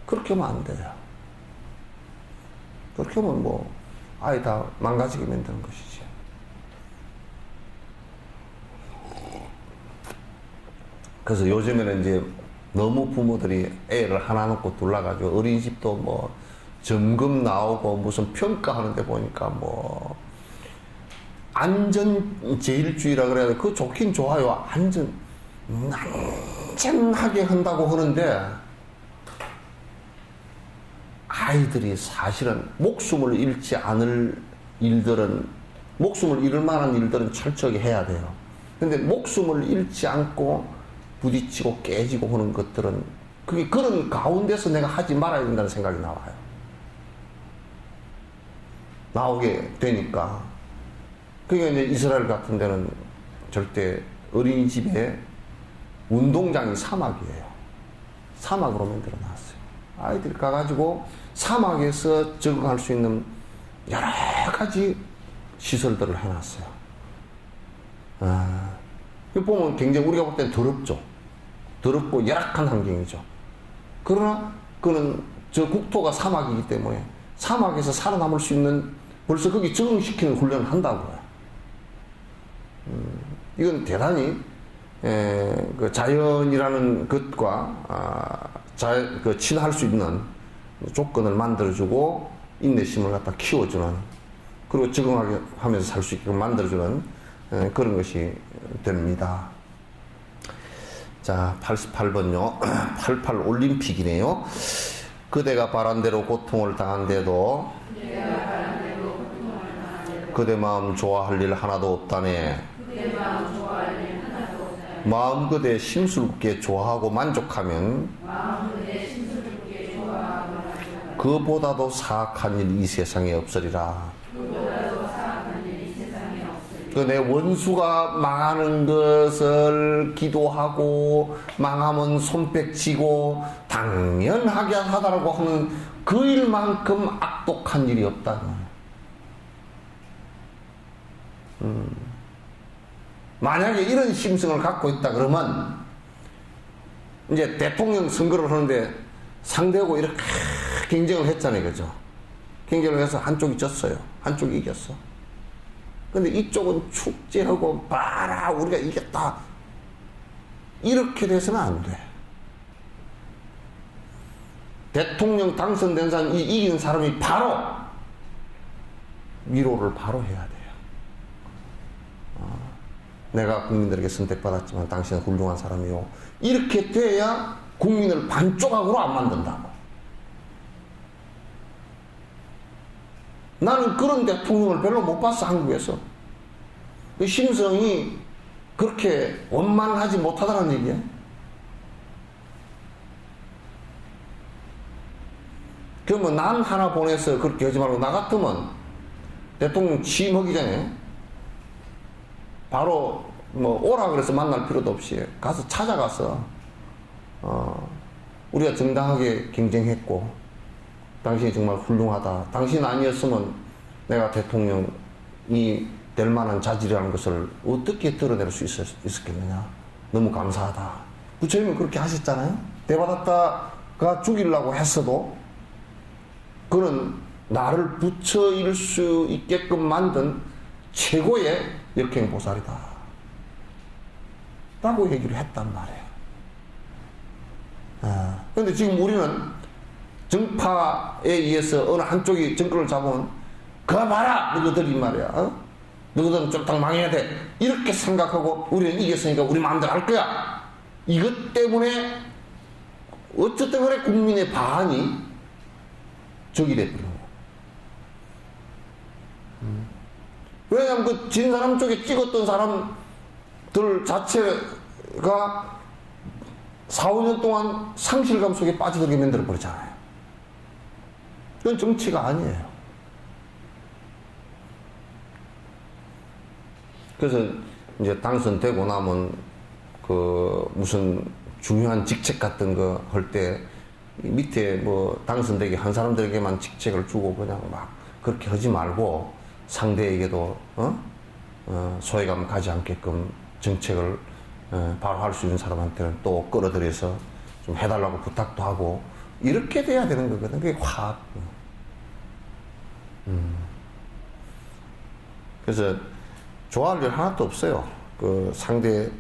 그렇게 하면 안 돼요. 그렇게 하면 뭐 아이 다 망가지게 만드는 것이지. 그래서 요즘에는 이제 너무 부모들이 애를 하나 놓고 둘러가지고 어린이집도 뭐 점검 나오고 무슨 평가하는데 보니까 뭐 안전제일주의라 그래야 돼. 그거 좋긴 좋아요. 안전하게 한다고 하는데 아이들이 사실은 목숨을 잃지 않을 일들은, 목숨을 잃을 만한 일들은 철저하게 해야 돼요. 근데 목숨을 잃지 않고 부딪히고 깨지고 하는 것들은 그게 그런 가운데서 내가 하지 말아야 된다는 생각이 나오게 되니까. 그러니까 이제 이스라엘 같은 데는 절대 어린이집에 운동장이 사막이에요. 사막으로 만들어 놨어요. 아이들이 가가지고 사막에서 적응할 수 있는 여러 가지 시설들을 해놨어요. 보면 굉장히 우리가 볼 때는 더럽죠. 더럽고 열악한 환경이죠. 그러나 그는 저 국토가 사막이기 때문에 사막에서 살아남을 수 있는, 벌써 거기 적응시키는 훈련을 한다고요. 이건 대단히 그 자연이라는 것과 친할 수 있는 조건을 만들어주고 인내심을 갖다 키워주는, 그리고 적응하게 하면서 살 수 있게끔 만들어주는 그런 것이 됩니다. 자, 88번요. 88 올림픽이네요. 그대가 바란 대로 고통을 당한데도 그대 마음 좋아할 일 하나도 없다네. 마음 그대 심술궂게 좋아하고 만족하면 그보다도 사악한 일 이 세상에 없으리라. 내 원수가 망하는 것을 기도하고 망하면 손뼉치고 당연하게 하다라고 하는 그 일만큼 악독한 일이 없다. 만약에 이런 심성을 갖고 있다 그러면 이제 대통령 선거를 하는데 상대하고 이렇게 경쟁을 했잖아요. 그죠? 경쟁을 해서 한쪽이 졌어요. 한쪽이 이겼어. 근데 이쪽은 축제하고 봐라 우리가 이겼다 이렇게 돼서는 안 돼. 대통령 당선된 사람, 이긴 사람이 바로 위로를 바로 해야 돼요. 내가 국민들에게 선택받았지만 당신은 훌륭한 사람이요. 이렇게 돼야 국민을 반조각으로 안 만든다고. 나는 그런 대통령을 별로 못 봤어, 한국에서. 그 심성이 그렇게 원만하지 못하다는 얘기야. 그러면 난 하나 보내서 그렇게 하지 말고, 나 같으면 대통령 취임하기 전에 바로 뭐 오라 그래서 만날 필요도 없이 가서 찾아가서 우리가 정당하게 경쟁했고 당신이 정말 훌륭하다. 당신 아니었으면 내가 대통령이 될 만한 자질이라는 것을 어떻게 드러낼 수 있었겠느냐. 너무 감사하다. 부처님은 그렇게 하셨잖아요. 대받았다가 죽이려고 했어도 그는 나를 부처일 수 있게끔 만든 최고의 역행보살이다 라고 얘기를 했단 말이에요. 그런데 지금 우리는 정파에 의해서 어느 한쪽이 정권을 잡으면 그거 봐라 너희들 이 말이야. 너희들은 쫄딱 망해야 돼 이렇게 생각하고 우리는 이겼으니까 우리 마음대로 할 거야 이것 때문에 어쨌든 그래 국민의 반이 적이 돼버린 거예요. 왜냐하면 그 진 사람 쪽에 찍었던 사람들 자체가 4, 5년 동안 상실감 속에 빠져들게 만들어버리잖아요. 그건 정치가 아니에요. 그래서 이제 당선되고 나면 그 무슨 중요한 직책 같은 거 할 때 밑에 뭐 당선되게 한 사람들에게만 직책을 주고 그냥 막 그렇게 하지 말고 상대에게도 소외감 가지 않게끔 정책을 바로 할 수 있는 사람한테는 또 끌어들여서 좀 해달라고 부탁도 하고 이렇게 돼야 되는 거거든. 그게 화합. 그래서 좋아할 일 하나도 없어요. 그 상대가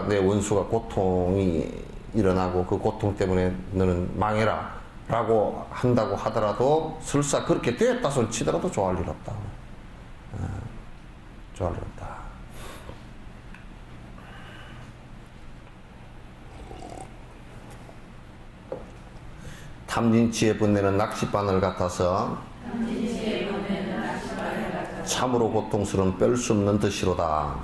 내 원수가 고통이 일어나고 그 고통 때문에 너는 망해라 라고 한다고 하더라도 설사 그렇게 되었다 소리 치더라도 좋아할 일 없다. 좋아할 일 없다. 탐진치의 번뇌는 낚싯바늘 같아서 참으로 고통스러운 뺄 수 없는 덫이로다.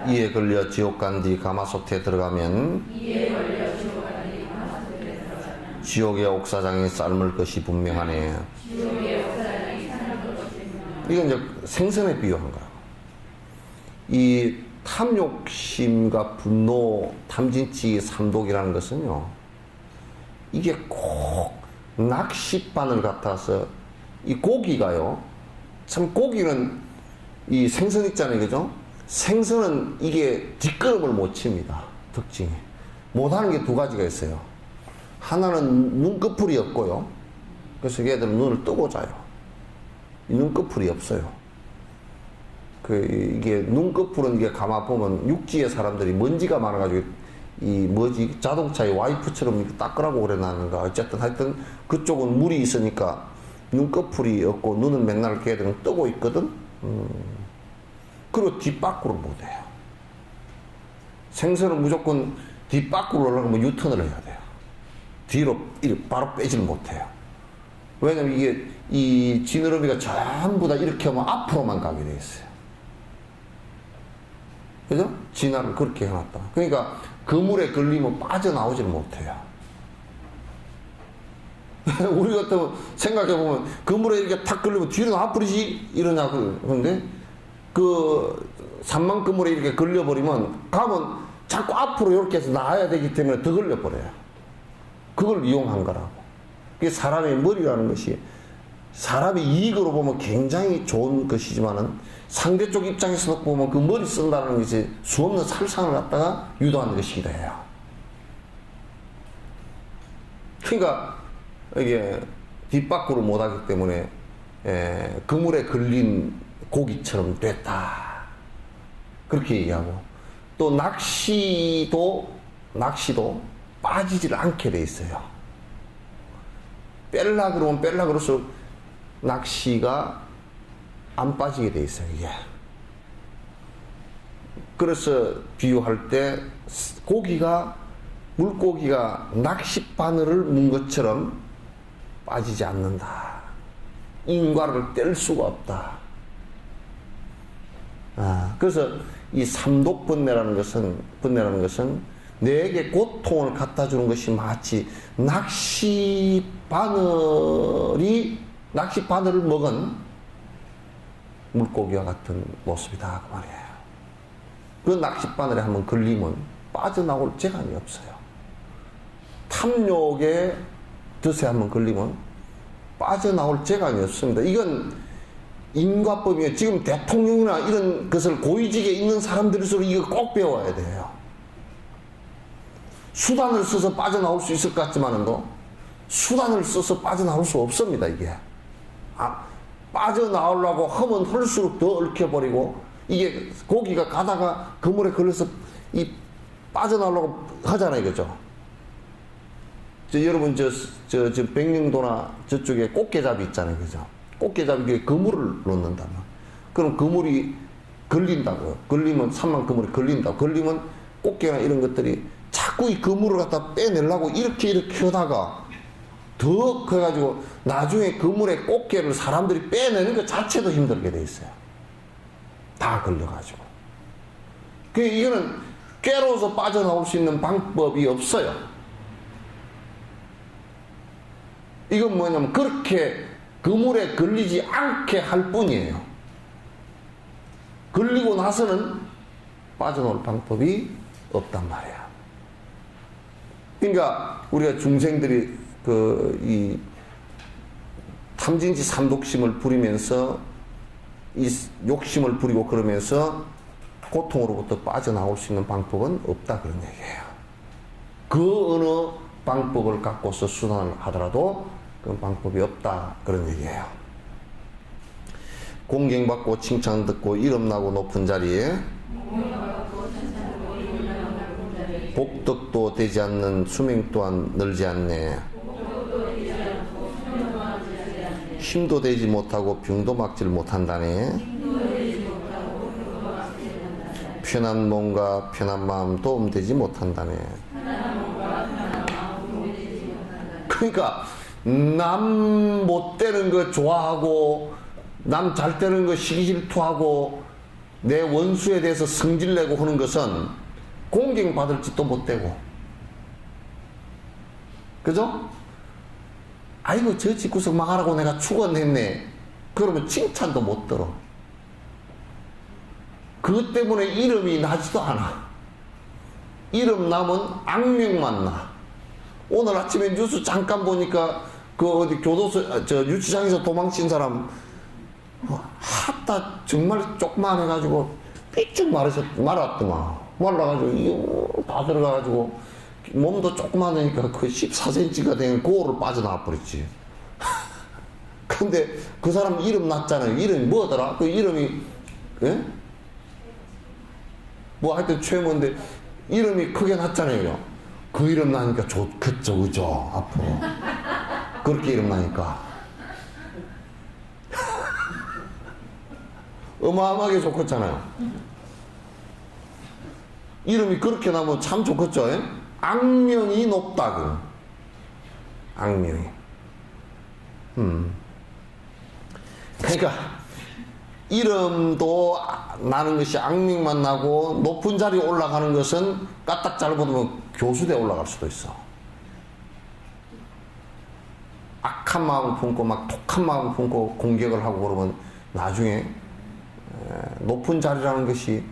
이에 걸려 지옥 간 뒤 가마솥에 들어가면 지옥의 옥사장이 삶을 것이 분명하네. 이건 이제 생선에 비유한 거야. 이 탐욕심과 분노, 탐진치, 삼독이라는 것은요, 이게 꼭 낚싯바늘 같아서 이 고기가요, 참 고기는 이 생선 있잖아요, 그죠? 생선은 이게 뒷걸음을 못 칩니다. 특징이. 못하는 게 두 가지가 있어요. 하나는 눈꺼풀이 없고요. 그래서 얘들은 눈을 뜨고 자요. 이 눈꺼풀이 없어요. 이게 눈꺼풀은 이게 가만 보면 육지의 사람들이 먼지가 많아가지고 자동차의 와이프처럼 이렇게 닦으라고 그래놨는가. 어쨌든 하여튼 그쪽은 물이 있으니까 눈꺼풀이 없고 눈은 맨날 걔들은 뜨고 있거든. 그리고 뒷밖으로 못해요. 생선은 무조건 뒷밖으로 올라가면 유턴을 해야 돼요. 뒤로 바로 빼지를 못해요. 왜냐면 이게 이 지느러미가 전부 다 이렇게 하면 앞으로만 가게 돼 있어요. 그죠? 진화를 그렇게 해놨다. 그러니까 그물에 걸리면 빠져나오지를 못해요. 우리 같은 생각해보면 그물에 이렇게 탁 걸리면 뒤로 나와버리지 이러냐고. 그런데 그 산만 그물에 이렇게 걸려버리면 가면 자꾸 앞으로 이렇게 해서 나와야 되기 때문에 더 걸려버려요. 그걸 이용한 거라고. 그게 사람의 머리라는 것이 사람의 이익으로 보면 굉장히 좋은 것이지만은 상대쪽 입장에서 보면 그 머리 쓴다는 것이 수없는 살상을 갖다가 유도하는 것이기도 해요. 그러니까 이게 뒷밖으로 못하기 때문에 그물에 걸린 고기처럼 됐다. 그렇게 얘기하고 또 낚시도 빠지질 않게 돼 있어요. 뺄라 그러면 뺄라 그럴수록 낚시가 안 빠지게 돼 있어요, 이게. 그래서 비유할 때 물고기가 낚싯바늘을 문 것처럼 빠지지 않는다. 인과를 뗄 수가 없다. 그래서 이 삼독번뇌라는 것은 내게 고통을 갖다 주는 것이 마치 낚싯바늘을 먹은 물고기와 같은 모습이다 그 말이에요. 그 낚싯바늘에 한번 걸리면 빠져나올 재간이 없어요. 탐욕의 덫에 한번 걸리면 빠져나올 재간이 없습니다. 이건 인과법이에요. 지금 대통령이나 이런 것을 고위직에 있는 사람들일수록 이거 꼭 배워야 돼요. 수단을 써서 빠져나올 수 있을 것 같지만은 수단을 써서 빠져나올 수 없습니다, 이게. 빠져나오려고 하면 할수록 더 얽혀버리고, 이게 고기가 가다가 그물에 걸려서 빠져나오려고 하잖아요, 그죠? 여러분, 백령도나 저쪽에 꽃게잡이 있잖아요, 그죠? 꽃게잡이에 그물을 놓는다. 그럼 그물이 걸린다고요. 걸리면 산만 그물에 걸린다고. 걸리면 꽃게나 이런 것들이 자꾸 이 그물을 갖다 빼내려고 이렇게 하다가 더 그래가지고 나중에 그물에 꽃게를 사람들이 빼내는 것 자체도 힘들게 돼 있어요. 다 걸려가지고. 이거는 꾀로서 빠져나올 수 있는 방법이 없어요. 이건 뭐냐면 그렇게 그물에 걸리지 않게 할 뿐이에요. 걸리고 나서는 빠져나올 방법이 없단 말이야. 그러니까 우리가 중생들이 이 탐진치 삼독심을 부리면서 이 욕심을 부리고 그러면서 고통으로부터 빠져나올 수 있는 방법은 없다 그런 얘기예요. 그 어느 방법을 갖고서 수단을 하더라도 그런 방법이 없다 그런 얘기예요. 공경받고 칭찬 듣고 이름나고 높은 자리에 복덕도 되지 않는 수명 또한 늘지 않네. 힘도 되지 못하고 병도 막지를 못한다네. 편한 몸과 편한 마음 도움되지 못한다네. 그러니까 남 못되는 거 좋아하고 남 잘 되는 거 시기 질투하고 내 원수에 대해서 성질내고 하는 것은 공경받을 짓도 못되고, 그죠? 아이고 저 집구석 망하라고 내가 축원했네. 그러면 칭찬도 못 들어. 그것 때문에 이름이 나지도 않아. 이름 나면 악명만 나. 오늘 아침에 뉴스 잠깐 보니까 그 어디 교도소 저 유치장에서 도망친 사람 하다 정말 쪽만해가지고 삐쭉 말았더만. 말라가지고 이거 다 들어가가지고 몸도 조그마하니까 그 14cm가 된 고를 빠져나와 버렸지. 근데 그 사람 이름 났잖아요. 이름이 뭐더라? 그 이름이 예? 뭐 하여튼 최모인데 이름이 크게 났잖아요. 그 이름 나니까 좋겠죠, 그죠? 앞으로 그렇게 이름 나니까 어마어마하게 좋겠잖아요. 이름이 그렇게 나면 참 좋겠죠. 예? 악명이 높다고. 악명이. 그러니까 이름도 나는 것이 악명만 나고 높은 자리에 올라가는 것은 까딱 잘못하면 교수대에 올라갈 수도 있어. 악한 마음을 품고 막 독한 마음을 품고 공격을 하고 그러면 나중에 높은 자리라는 것이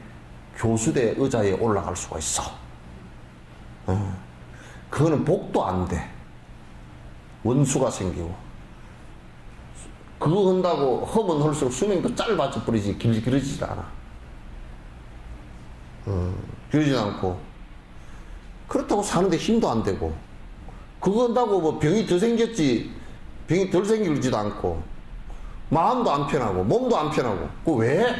교수대 의자에 올라갈 수가 있어. 그거는 복도 안 돼. 원수가 생기고. 그거 한다고 허면 할수록 수명도 짧아져 버리지 길어지지 않아. 길어지지 않고. 그렇다고 사는데 힘도 안 되고. 그거 한다고 뭐 병이 더 생겼지 병이 덜 생기지도 않고. 마음도 안 편하고 몸도 안 편하고. 그 왜?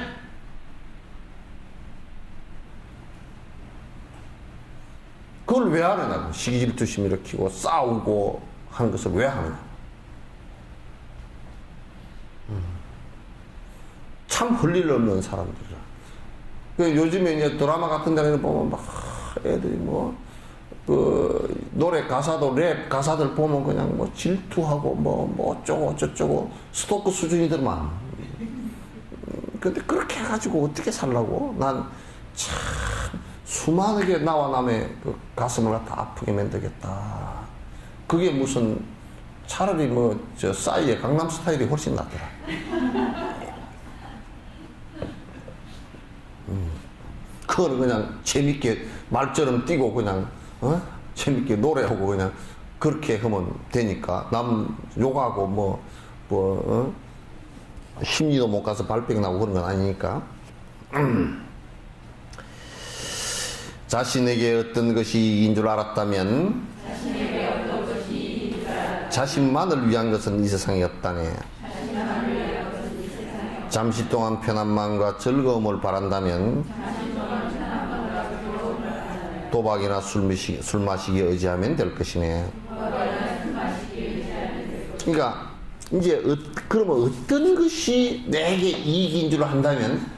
그걸 왜 하느냐고. 시기질투심 일으키고 싸우고 하는 것을 왜 하느냐. 참 할 일 없는 사람들이라. 그 요즘에 이제 드라마 같은 데는 보면 막 애들이 뭐 그 노래 가사도 랩 가사들 보면 그냥 뭐 질투하고 뭐 어쩌고 저쩌고 스토크 수준이더만. 근데 그렇게 해가지고 어떻게 살라고? 난 참 수많게 나와 남의 그 가슴을 갖다 아프게 만들겠다. 그게 무슨 차라리 뭐 저 싸이의 강남 스타일이 훨씬 낫더라. 그거는 그냥 재밌게 말처럼 뛰고 그냥 재밌게 노래하고 그냥 그렇게 하면 되니까. 남 욕하고 심리도 못 가서 발병 나고 그런 건 아니니까. 자신에게 어떤 것이 이익인 줄 알았다면 자신만을 위한 것은 이 세상에 없다네. 잠시 동안 편한 마음과 즐거움을 바란다면 도박이나 술 마시기에 의지하면 될 것이네. 그러니까 이제 그러면 어떤 것이 내게 이익인 줄 한다면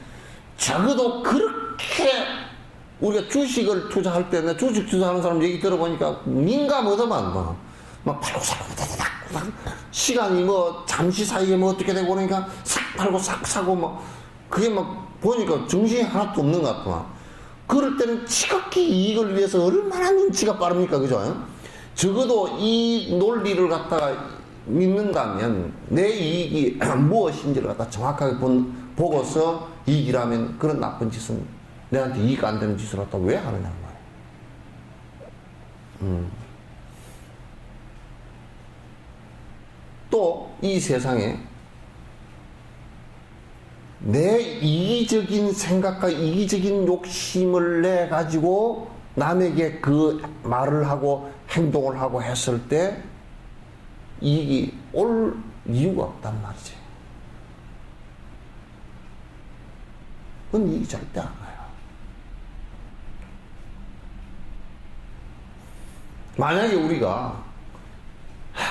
적어도 그렇게 우리가 주식을 투자할 때는 주식 투자하는 사람 얘기 들어보니까 민감하더만 막 팔고 사고 다다닥 시간이 뭐 잠시 사이에 뭐 어떻게 되고 그러니까 싹 팔고 싹 사고 뭐 그게 막 보니까 정신이 하나도 없는 것 같더만. 그럴 때는 지극히 이익을 위해서 얼마나 눈치가 빠릅니까, 그죠? 적어도 이 논리를 갖다가 믿는다면 내 이익이 무엇인지를 갖다 정확하게 보고서 이익이라면 그런 나쁜 짓은 내한테 이익 안 되는 짓을 갖다 왜 하느냐 말이야. 또 이 세상에 내 이기적인 생각과 이기적인 욕심을 내 가지고 남에게 그 말을 하고 행동을 하고 했을 때 이익이 올 이유가 없단 말이지. 그건 이익이 절대 안 와요. 만약에 우리가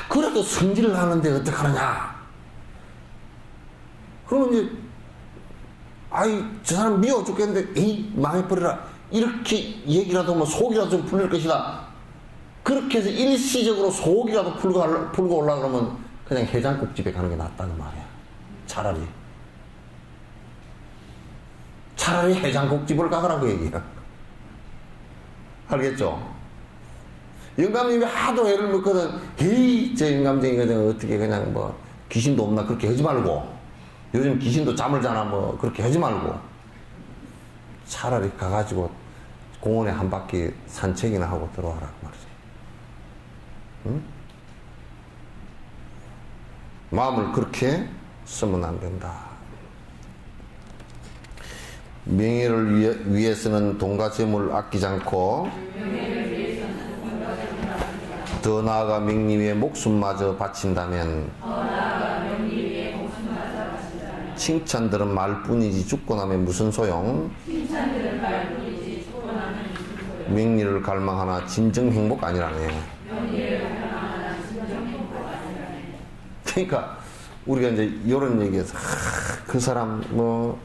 그래도 성질을 하는데 어떡하느냐, 그러면 이제 아이 저 사람 미워 죽겠는데 에이 망해버려라 이렇게 얘기라도 뭐 속이라도 좀 풀릴 것이다, 그렇게 해서 일시적으로 속이라도 풀고 올라 그러면 그냥 해장국집에 가는 게 낫다는 말이야. 차라리 해장국집을 가라고 얘기야. 알겠죠? 영감님이 하도 애를 먹거든. 에이 저 영감쟁이가 어떻게 그냥 뭐 귀신도 없나 그렇게 하지 말고, 요즘 귀신도 잠을 자나 뭐 그렇게 하지 말고 차라리 가가지고 공원에 한 바퀴 산책이나 하고 들어와라 말이지. 응? 마음을 그렇게 쓰면 안 된다. 명예를 위해서는 돈과 재물을 아끼지 않고 더 나아가 명리위에 목숨마저 바친다면 칭찬 들은 말뿐이지 죽고 나면 무슨 소용? 명리를 갈망하나 진정 행복 아니라네. 그러니까 우리가 이제 이런 얘기해서 그 사람 뭐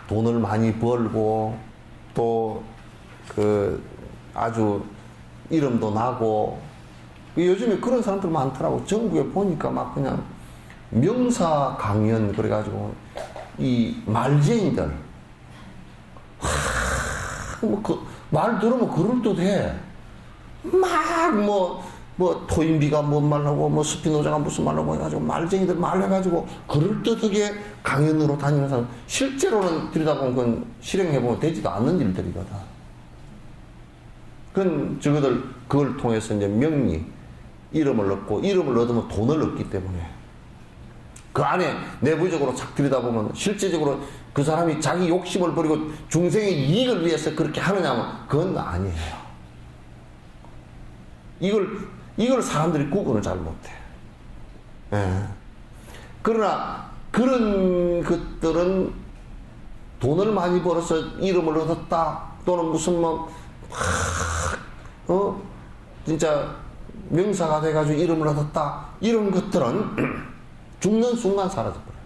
돈을 많이 벌고 또 아주 이름도 나고 요즘에 그런 사람들 많더라고. 전국에 보니까 막 그냥 명사 강연 그래가지고 이 말쟁이들 말 들으면 그럴듯해. 막 뭐 토인비가 뭔 말하고 뭐 스피노자가 무슨 말하고 해가지고 말쟁이들 말해가지고 그럴듯하게 강연으로 다니는 사람 실제로는 들여다보면 그건 실행해보면 되지도 않는 일들이거든. 그건 저거들 그걸 통해서 이제 명리 이름을 얻고 이름을 얻으면 돈을 얻기 때문에 그 안에 내부적으로 착 들여다보면 실제적으로 그 사람이 자기 욕심을 버리고 중생의 이익을 위해서 그렇게 하느냐면 그건 아니에요. 이걸 사람들이 구분을 잘 못해. 예. 그러나 그런 것들은 돈을 많이 벌어서 이름을 얻었다 또는 무슨 진짜 명사가 돼가지고 이름을 얻었다 이런 것들은 죽는 순간 사라져버려요.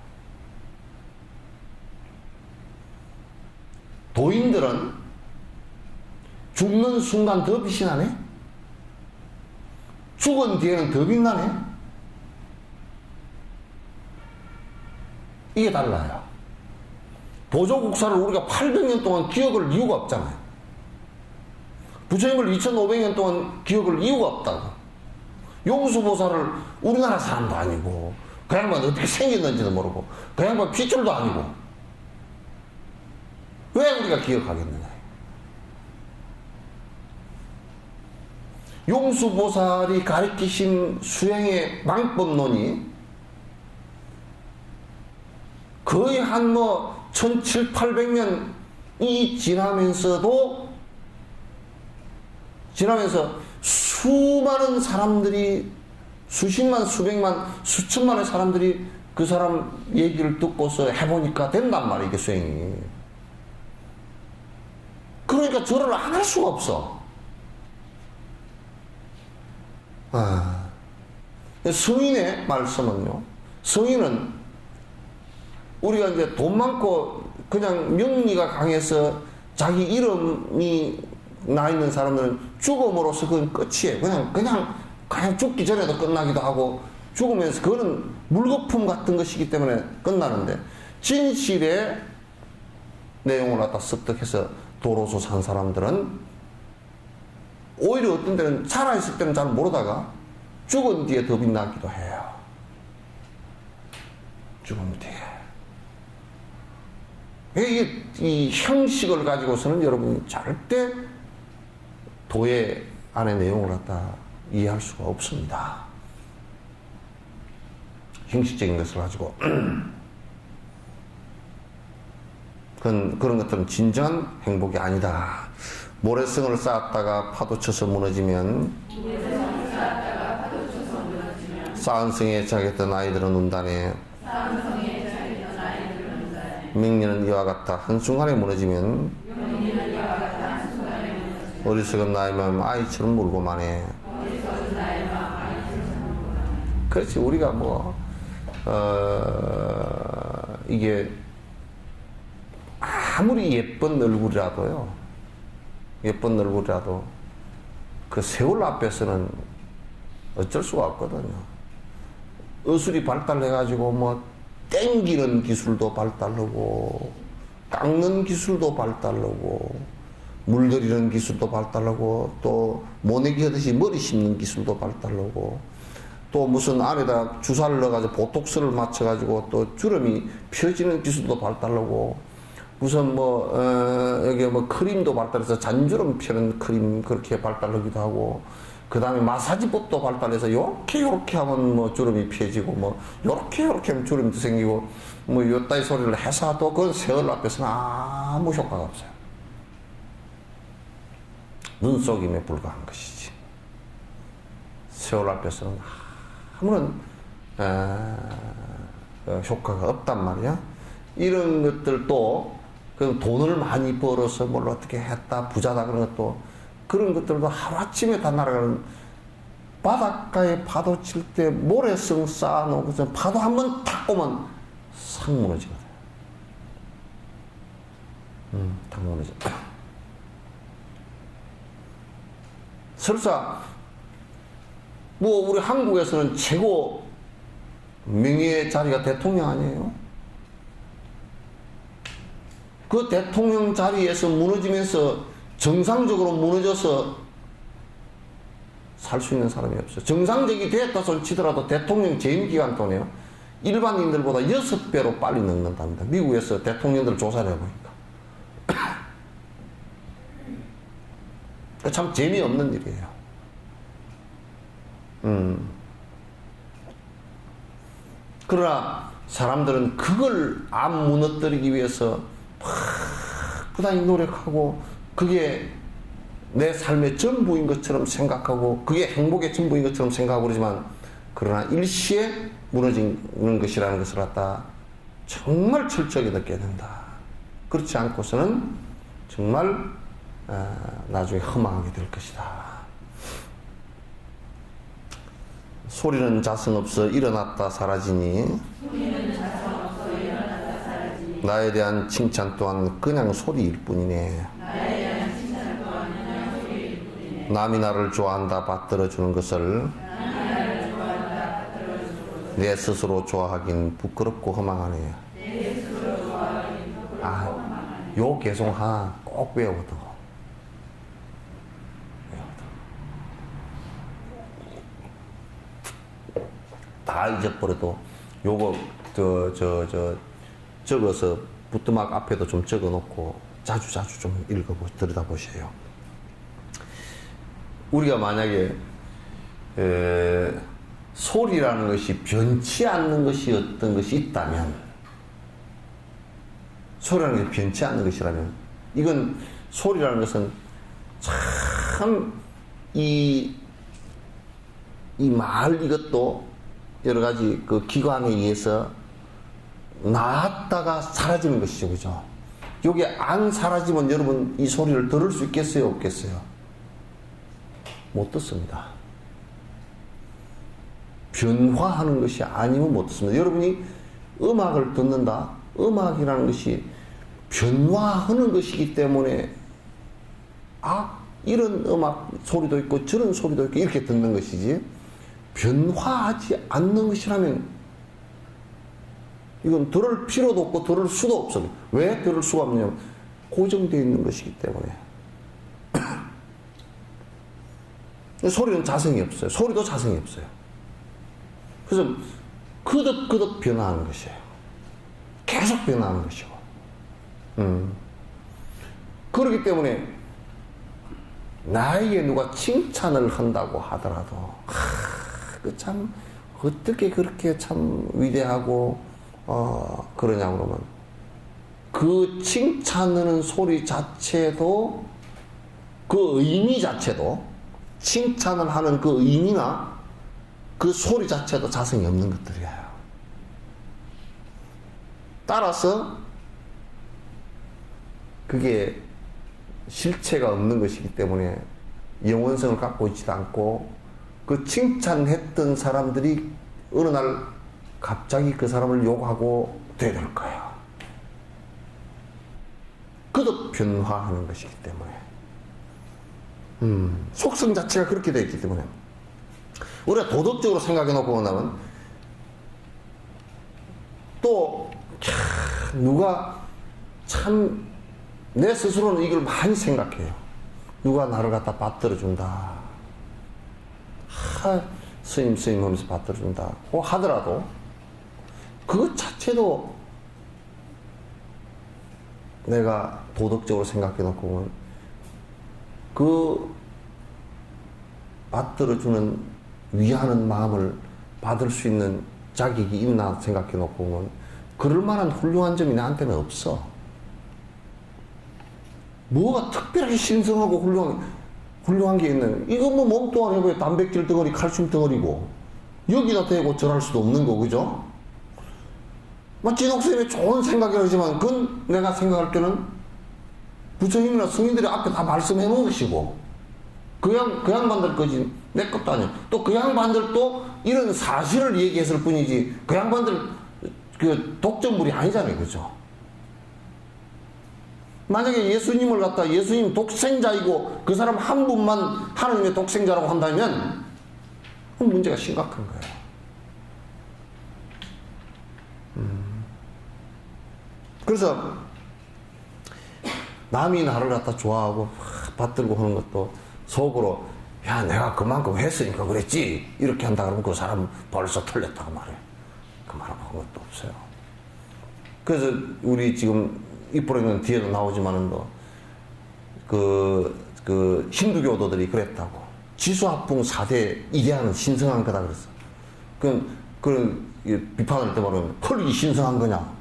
도인들은 죽는 순간 더 빛이 나네? 죽은 뒤에는 더 빛나네? 이게 달라요. 보조국사를 우리가 800년 동안 기억할 이유가 없잖아요. 부처님을 2500년 동안 기억할 이유가 없다고. 용수보살을 우리나라 사람도 아니고 그 양반 어떻게 생겼는지도 모르고 그 양반 핏줄도 아니고 왜 우리가 기억하겠느냐. 용수보살이 가르치신 수행의 방법론이 거의 한 1700, 800년이 지나면서 수많은 사람들이 수십만, 수백만, 수천만의 사람들이 그 사람 얘기를 듣고서 해보니까 된단 말이야, 이게 수행이. 그러니까 절을 안 할 수가 없어. 성인의 말씀은요, 성인은 우리가 이제 돈 많고 그냥 명리가 강해서 자기 이름이 나 있는 사람들은 죽음으로써 그건 끝이에요. 그냥 죽기 전에도 끝나기도 하고 죽으면서 그거는 물거품 같은 것이기 때문에 끝나는데 진실의 내용을 갖다 습득해서 도로서 산 사람들은 오히려 어떤 때는 살아있을 때는 잘 모르다가 죽은 뒤에 더 빛나기도 해요. 죽은 뒤에. 이게 이 형식을 가지고서는 여러분이 절대 도의 안의 내용을 갖다 이해할 수가 없습니다. 형식적인 것을 가지고. 그런 것들은 진정한 행복이 아니다. 모래성을 쌓았다가 파도 쳐서 무너지면 쌓은 성에 자겠던 아이들은 운다네. 명리는 이와 같다. 한순간에 무너지면 어리석은 나의 마음 아이처럼 울고만 해. 그렇지. 우리가 이게 아무리 예쁜 얼굴이라도요, 예쁜 얼굴이라도 그 세월 앞에서는 어쩔 수가 없거든요. 의술이 발달해가지고 땡기는 기술도 발달하고 깎는 기술도 발달하고 물들이는 기술도 발달하고 또 모내기 하듯이 머리 심는 기술도 발달하고 또 무슨 안에다 주사를 넣어가지고 보톡스를 맞춰가지고 또 주름이 펴지는 기술도 발달하고 무슨 여기 크림도 발달해서 잔주름 펴는 크림 그렇게 발달하기도 하고 그 다음에 마사지법도 발달해서 요렇게 하면 주름이 펴지고 요렇게 하면 주름도 생기고 요따위 소리를 해서 또 그건 세월 앞에서는 아무 효과가 없어요. 눈속임에 불과한 것이지. 세월 앞에서는 아무런 효과가 없단 말이야. 이런 것들도 그 돈을 많이 벌어서 뭘 어떻게 했다 부자다 그런 것들도 하루아침에 다 날아가는. 바닷가에 파도 칠 때 모래성 쌓아놓고서 파도 한번 탁 오면 싹 무너지거든. 탁 무너져. 설사 우리 한국에서는 최고 명예의 자리가 대통령 아니에요? 그 대통령 자리에서 무너지면서 정상적으로 무너져서 살 수 있는 사람이 없어요. 정상적이 됐다 손 치더라도 대통령 재임 기간 동안에요. 일반인들보다 6배로 빨리 늙는답니다. 미국에서 대통령들 조사를 해보니까. 참 재미없는 일이에요. 그러나 사람들은 그걸 안 무너뜨리기 위해서 부단히 노력하고 그게 내 삶의 전부인 것처럼 생각하고 그게 행복의 전부인 것처럼 생각하고 그러지만 그러나 일시에 무너지는 것이라는 것을 갖다 정말 철저하게 느껴야 된다. 그렇지 않고서는 정말 나중에 허망하게 될 것이다. 소리는 자성 없어 일어났다 사라지니 나에 대한 칭찬 또한 그냥 소리일 뿐이네. 남이 나를 좋아한다 받들어주는 것을 내 스스로 좋아하긴 부끄럽고 허망하네. 요 개송 하나 꼭 외워둬. 다 잊어버려도 요거 적어서 부뚜막 앞에도 좀 적어놓고 자주 좀 들여다보세요. 우리가 만약에 소리라는 것이 변치 않는 것이 어떤 것이 있다면, 소리라는 것이 변치 않는 것이라면, 이건 소리라는 것은 참 이 말 이것도 여러 가지 그 기관에 의해서 나왔다가 사라지는 것이죠, 그죠? 이게 안 사라지면 여러분 이 소리를 들을 수 있겠어요, 없겠어요? 못 듣습니다. 변화하는 것이 아니면 못 듣습니다. 여러분이 음악을 듣는다? 음악이라는 것이 변화하는 것이기 때문에 이런 음악 소리도 있고 저런 소리도 있고 이렇게 듣는 것이지, 변화하지 않는 것이라면 이건 들을 필요도 없고 들을 수도 없어요. 왜 들을 수가 없냐면 고정되어 있는 것이기 때문에. 소리는 자성이 없어요. 소리도 자성이 없어요. 그래서 그득그득 변화하는 것이에요. 계속 변화하는 것이고. 그렇기 때문에 나에게 누가 칭찬을 한다고 하더라도 그 참 어떻게 그렇게 참 위대하고 그러냐고 그러면, 그 칭찬하는 소리 자체도, 그 의미 자체도, 칭찬을 하는 그 의미나 그 소리 자체도 자성이 없는 것들이에요. 따라서 그게 실체가 없는 것이기 때문에 영원성을 갖고 있지도 않고, 그 칭찬했던 사람들이 어느 날 갑자기 그 사람을 욕하고 되될 거예요. 그도 변화하는 것이기 때문에. 속성 자체가 그렇게 되어 있기 때문에 우리가 도덕적으로 생각해 놓고 본다면, 또 누가 참, 내 스스로는 이걸 많이 생각해요. 누가 나를 갖다 받들어 준다, 스님 하면서 받들어 준다 하더라도 그것 자체도 내가 도덕적으로 생각해 놓고 보면 그 받들어 주는, 위하는 마음을 받을 수 있는 자격이 있나 생각해 놓고 보면 그럴 만한 훌륭한 점이 나한테는 없어. 뭐가 특별하게 신성하고 훌륭한 게 있는, 이거 뭐 몸뚱 안에 왜 단백질 덩어리, 칼슘 덩어리고 여기다 대고 절할 수도 없는 거, 그죠? 진옥쌤이 좋은 생각이라지만 그건 내가 생각할 때는 부처님이나 스님들이 앞에 다 말씀해 놓은 것이고, 그 양반들 거지 내 것도 아니야. 또 그 양반들도 이런 사실을 얘기했을 뿐이지 그 양반들 그 독점물이 아니잖아요, 그죠? 만약에 예수님을 갖다 예수님 독생자이고 그 사람 한 분만 하나님의 독생자라고 한다면 그럼 문제가 심각한 거예요. 그래서 남이 나를 갖다 좋아하고 받들고 하는 것도 속으로, 야, 내가 그만큼 했으니까 그랬지, 이렇게 한다 그러면 그 사람 벌써 틀렸다고 말해요. 그 말은 한 것도 없어요. 그래서 우리 지금 이 프로그램은 뒤에도 나오지만은 그 힌두교도들이 그랬다고. 지수합풍 4대 이데아는 신성한 거다 그랬어. 그런 비판할 때 말하면 헐기 신성한 거냐?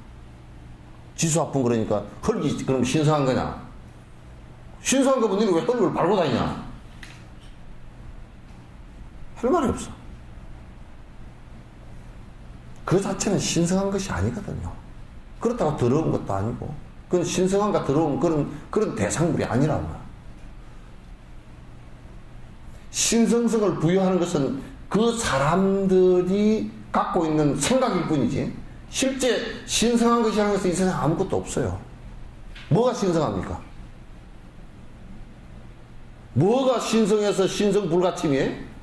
지수합풍 그러니까 헐기 그럼 신성한 거냐? 신성한 거면 너는 왜 헐을 밟고 다니냐? 할 말이 없어. 그 자체는 신성한 것이 아니거든요. 그렇다고 더러운 것도 아니고, 그건 신성한가 더러운 그런 대상물이 아니라고요. 신성성을 부여하는 것은 그 사람들이 갖고 있는 생각일 뿐이지, 실제 신성한 것이라는 것은 이 세상에 아무것도 없어요. 뭐가 신성합니까? 뭐가 신성해서 신성 불가침이에요?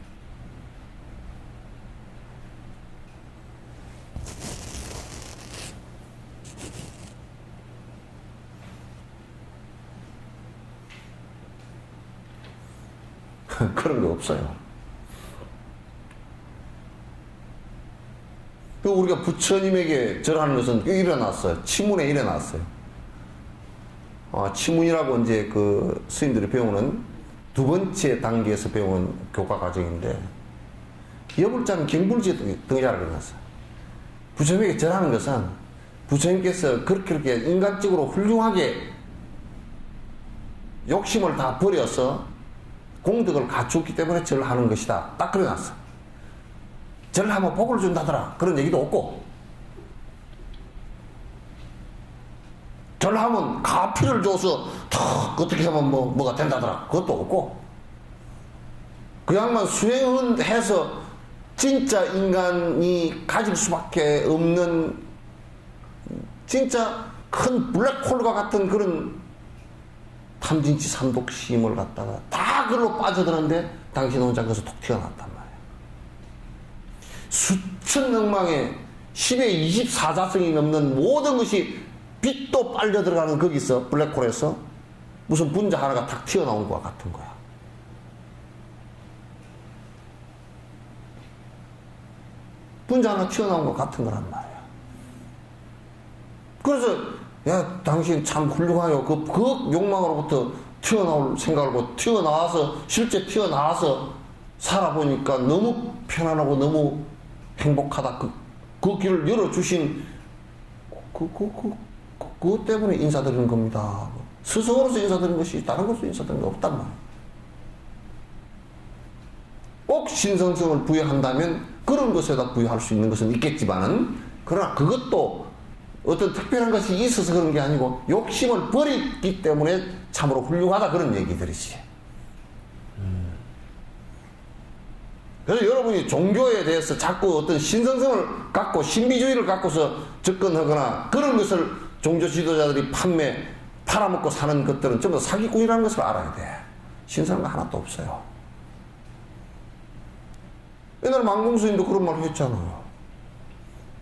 그런 게 없어요. 우리가 부처님에게 절하는 것은 일어났어요. 치문에 일어났어요. 치문이라고 이제 그 스님들이 배우는 두 번째 단계에서 배우는 교과 과정인데, 여불자는 경불지에 등장을 해놨어요. 부처님에게 절하는 것은 부처님께서 그렇게 인간적으로 훌륭하게 욕심을 다 버려서 공덕을 갖추었기 때문에 절하는 것이다. 딱 그래놨어. 절하면 복을 준다더라, 그런 얘기도 없고, 절하면 가피를 줘서 턱 어떻게 하면 뭐가 된다더라, 그것도 없고, 그 양만 수행은 해서 진짜 인간이 가질 수밖에 없는 진짜 큰 블랙홀과 같은 그런 탐진치 삼독심을 갖다가 다 그걸로 빠져드는데 당신 혼자 거기서 톡 튀어나왔단 말이에요. 수천 명망의 10의 24자성이 넘는 모든 것이 빛도 빨려 들어가는 거기서 블랙홀에서 무슨 분자 하나가 탁 튀어나온 것과 같은 거야. 분자 하나 튀어나온 것 같은 거란 말이야. 그래서 야 당신 참 훌륭하요. 그 욕망으로부터 튀어나올 생각을 하고 튀어나와서 실제 튀어나와서 살아보니까 너무 편안하고 너무 행복하다. 그 길을 열어주신 그것 때문에 인사드리는 겁니다. 스승으로서 인사드리는 것이 다른 것으로 인사드리는 게 없단 말이야. 꼭 신성성을 부여한다면 그런 것에다 부여할 수 있는 것은 있겠지만은 그러나 그것도 어떤 특별한 것이 있어서 그런 게 아니고 욕심을 버리기 때문에 참으로 훌륭하다 그런 얘기들이지. 그래서 여러분이 종교에 대해서 자꾸 어떤 신성성을 갖고 신비주의를 갖고서 접근하거나 그런 것을 종교 지도자들이 팔아먹고 사는 것들은 전부 사기꾼이라는 것을 알아야 돼. 신선한 거 하나도 없어요. 옛날에 망공스님도 그런 말을 했잖아요.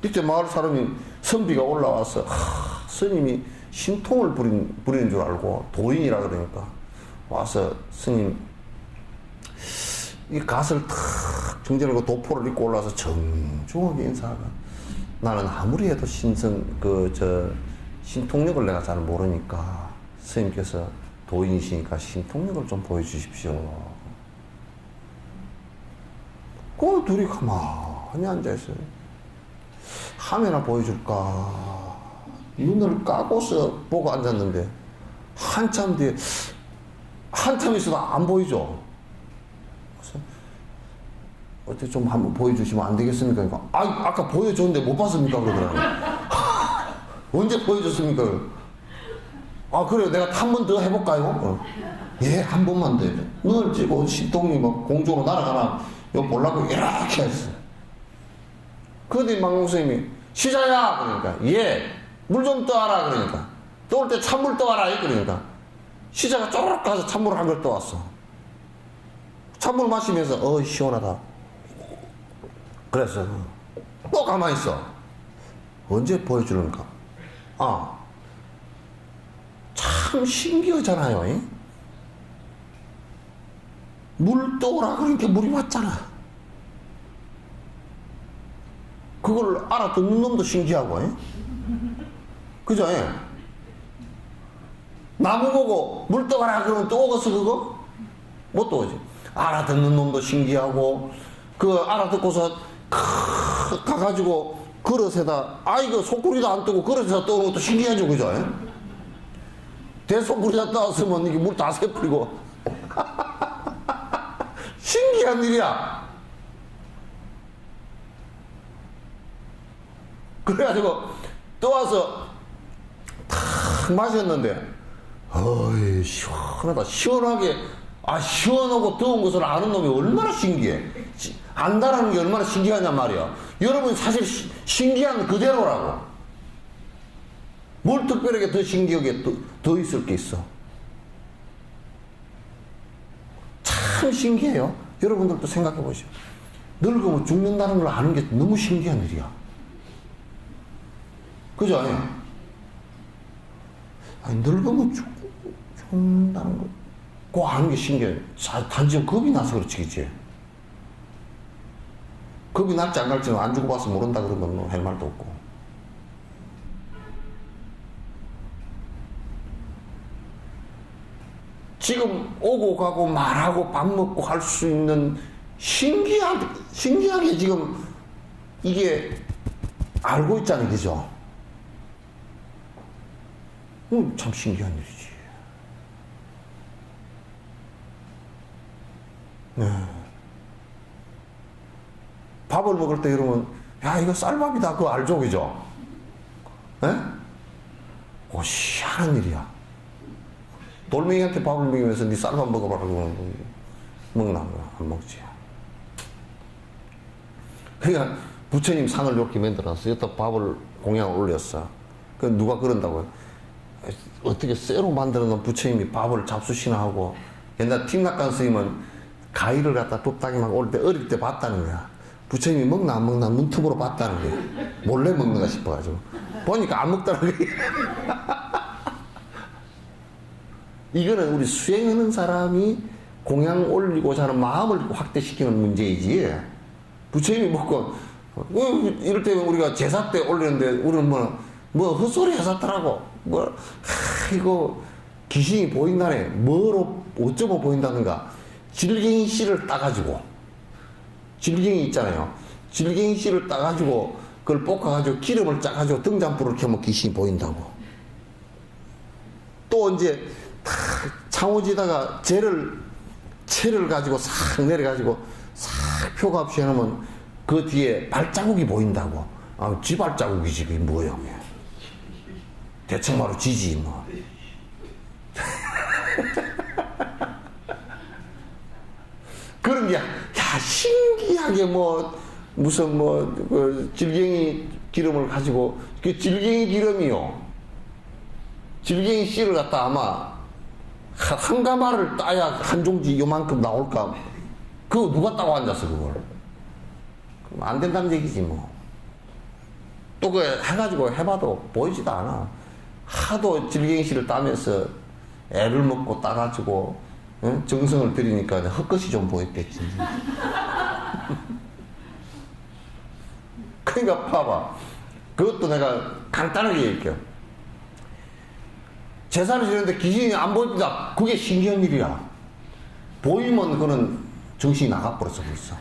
이때 마을 사람이 선비가 올라와서 스님이 신통을 부리는 줄 알고 도인이라 그러니까 와서 스님 이 갓을 탁 정진하고 도포를 입고 올라와서 정중하게 인사하고 나는 아무리 해도 신통력을 내가 잘 모르니까 스님께서 도인이시니까 신통력을 좀 보여주십시오. 그 둘이 가만히 앉아있어요. 하면나 보여줄까? 눈을 까고서 보고 앉았는데 한참 뒤에 한참 있어도 안 보이죠? 그래서 어떻게 좀 한번 보여주시면 안 되겠습니까? 그러니까 아까 보여줬는데 못 봤습니까? 그러더라고요. 언제 보여줬습니까? 그래요. 내가 한 번 더 해볼까요? 예, 한 번만 더. 눈을 찌고 신통이 막 공중으로 날아가나 이거 보려고 이렇게 했어요. 그런데 망공스님이 시자야 그러니까 예, 물 좀 떠와라 그러니까 떠올 때 찬물 떠와라 그러니까 시자가 쪼르륵 가서 찬물을 한 걸 떠왔어. 찬물 마시면서 시원하다 그랬어. 또 가만히 있어. 언제 보여주는가? 참 신기하잖아요. 이? 물 떠오라 그러니까 물이 왔잖아. 그걸 알아듣는 놈도 신기하고, 그죠? 나무 보고 물 떠가라 그러면 또 오겠어 그거? 못 떠오지. 알아듣는 놈도 신기하고 그 알아듣고서 가가지고 그릇에다 이거 소쿠리도 안 뜨고 그릇에다 떠오는 것도 신기하죠, 그죠? 대소쿠리다 떠왔으면 이게 물 다 새뿌리고 신기한 일이야. 그래가지고 떠와서 탁 마셨는데 시원하다. 시원하게 시원하고 더운 것을 아는 놈이 얼마나 신기해. 안다라는 게 얼마나 신기하냔 말이야. 여러분 사실 신기한 그대로라고. 뭘 특별하게 더 신기하게 더 있을 게 있어. 참 신기해요. 여러분들도 생각해 보시오. 늙으면 죽는다는 걸 아는 게 너무 신기한 일이야. 그죠? 늙으면 죽는다는 거 그거 아는 게 신기해. 단지 겁이 나서 그렇지, 그치? 겁이 날지 안 날지는 안 죽어봐서 모른다 그러면 뭐 할 말도 없고. 지금 오고 가고 말하고 밥 먹고 할 수 있는 신기하게 지금 이게 알고 있잖아요, 그죠? 참 신기한 일이지. 네. 밥을 먹을 때 이러면, 이거 쌀밥이다. 그거 알죠, 그죠? 네? 희한한 일이야. 돌멩이한테 밥을 먹이면서 네 쌀밥 먹어봐라. 그러면 먹나? 안 먹지. 그러니까 부처님 상을 이렇게 만들어서 여기다 밥을 공양을 올렸어. 그 누가 그런다고요? 어떻게 쇠로 만들어 놓은 부처님이 밥을 잡수시나 하고, 옛날 틱낙관 스님은 가위를 갖다 뚝딱이만 올 때 어릴 때 봤다는 거야. 부처님이 먹나 안 먹나 눈틈으로 봤다는 거야. 몰래 먹는가 싶어가지고. 보니까 안 먹더라고요. 이거는 우리 수행하는 사람이 공양 올리고자 하는 마음을 확대시키는 문제이지. 부처님이 먹고, 이럴 때 우리가 제사 때 올리는데 우리는 뭐 헛소리 해샀더라고. 이거 귀신이 보인다네. 뭐로, 어쩌고 보인다는가. 질갱이 씨를 따가지고, 질갱이 있잖아요. 질갱이 씨를 따가지고, 그걸 볶아가지고 기름을 짜가지고 등잔불을 켜면 귀신이 보인다고. 또 이제, 창호지다가 채를 가지고 싹 내려가지고 싹 표가 없이 해놓으면 그 뒤에 발자국이 보인다고. 쥐 발자국이지, 그게 뭐야, 그게. 대충 바로 쥐지, 뭐. 그런 게, 신기하게 무슨 질갱이 기름을 가지고, 그 질갱이 기름이요. 질갱이 씨를 갖다 아마, 한 가마를 따야 한 종지 요만큼 나올까? 그거 누가 따고 앉았어, 그걸. 그럼 안 된다는 얘기지, 뭐. 또 그 해가지고 해봐도 보이지도 않아. 하도 질갱이 씨를 따면서 애를 먹고 따가지고, 응? 정성을 들이니까 헛것이 좀 보였겠지. 그러니까 봐봐. 그것도 내가 간단하게 얘기할게요. 제사를 지내는데 귀신이 안 보인다. 그게 신기한 일이야. 보이면 그는 정신이 나가버렸어, 벌써.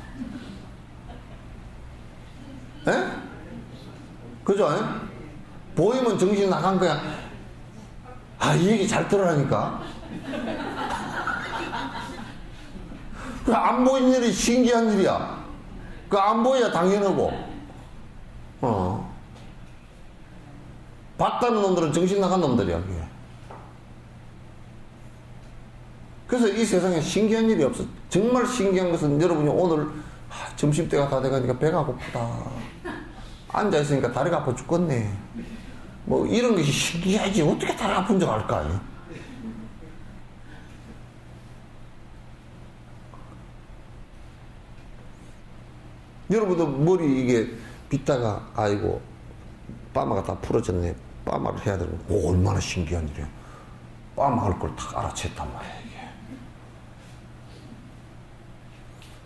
에? 그죠? 에? 보이면 정신이 나간 거야. 이 얘기 잘 들으라니까. 안 보이는 일이 신기한 일이야. 안 보여야 당연하고. 봤다는 놈들은 정신 나간 놈들이야, 그게. 그래서 이 세상에 신기한 일이 없어. 정말 신기한 것은 여러분이 오늘 점심때가 다 돼가니까 배가 고프다. 앉아있으니까 다리가 아파 죽겠네. 뭐 이런 것이 신기하지. 어떻게 다리 아픈 줄 알까? 여러분도 머리 이게 빗다가 아이고 빠마가 다 풀어졌네. 빠마를 해야 되는 거. 얼마나 신기한 일이야. 빠마할 걸 딱 알아챘단 말이야.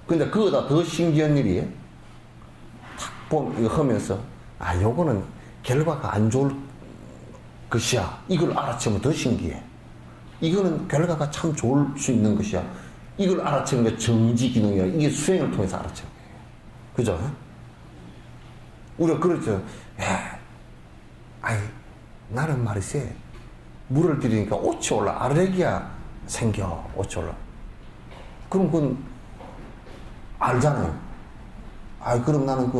근데 그거보다 더 신기한 일이 이거 하면서 요거는 결과가 안 좋을 것이야. 이걸 알아채면 더 신기해. 이거는 결과가 참 좋을 수 있는 것이야. 이걸 알아채는 게 정지 기능이야. 이게 수행을 통해서 알아채는 거예요. 그죠? 우리가 그렇죠. 나는 말이세. 물을 들이니까 옷이 올라. 알레르기야 생겨. 옷이 올라. 그럼 그건 알잖아요. 그럼 나는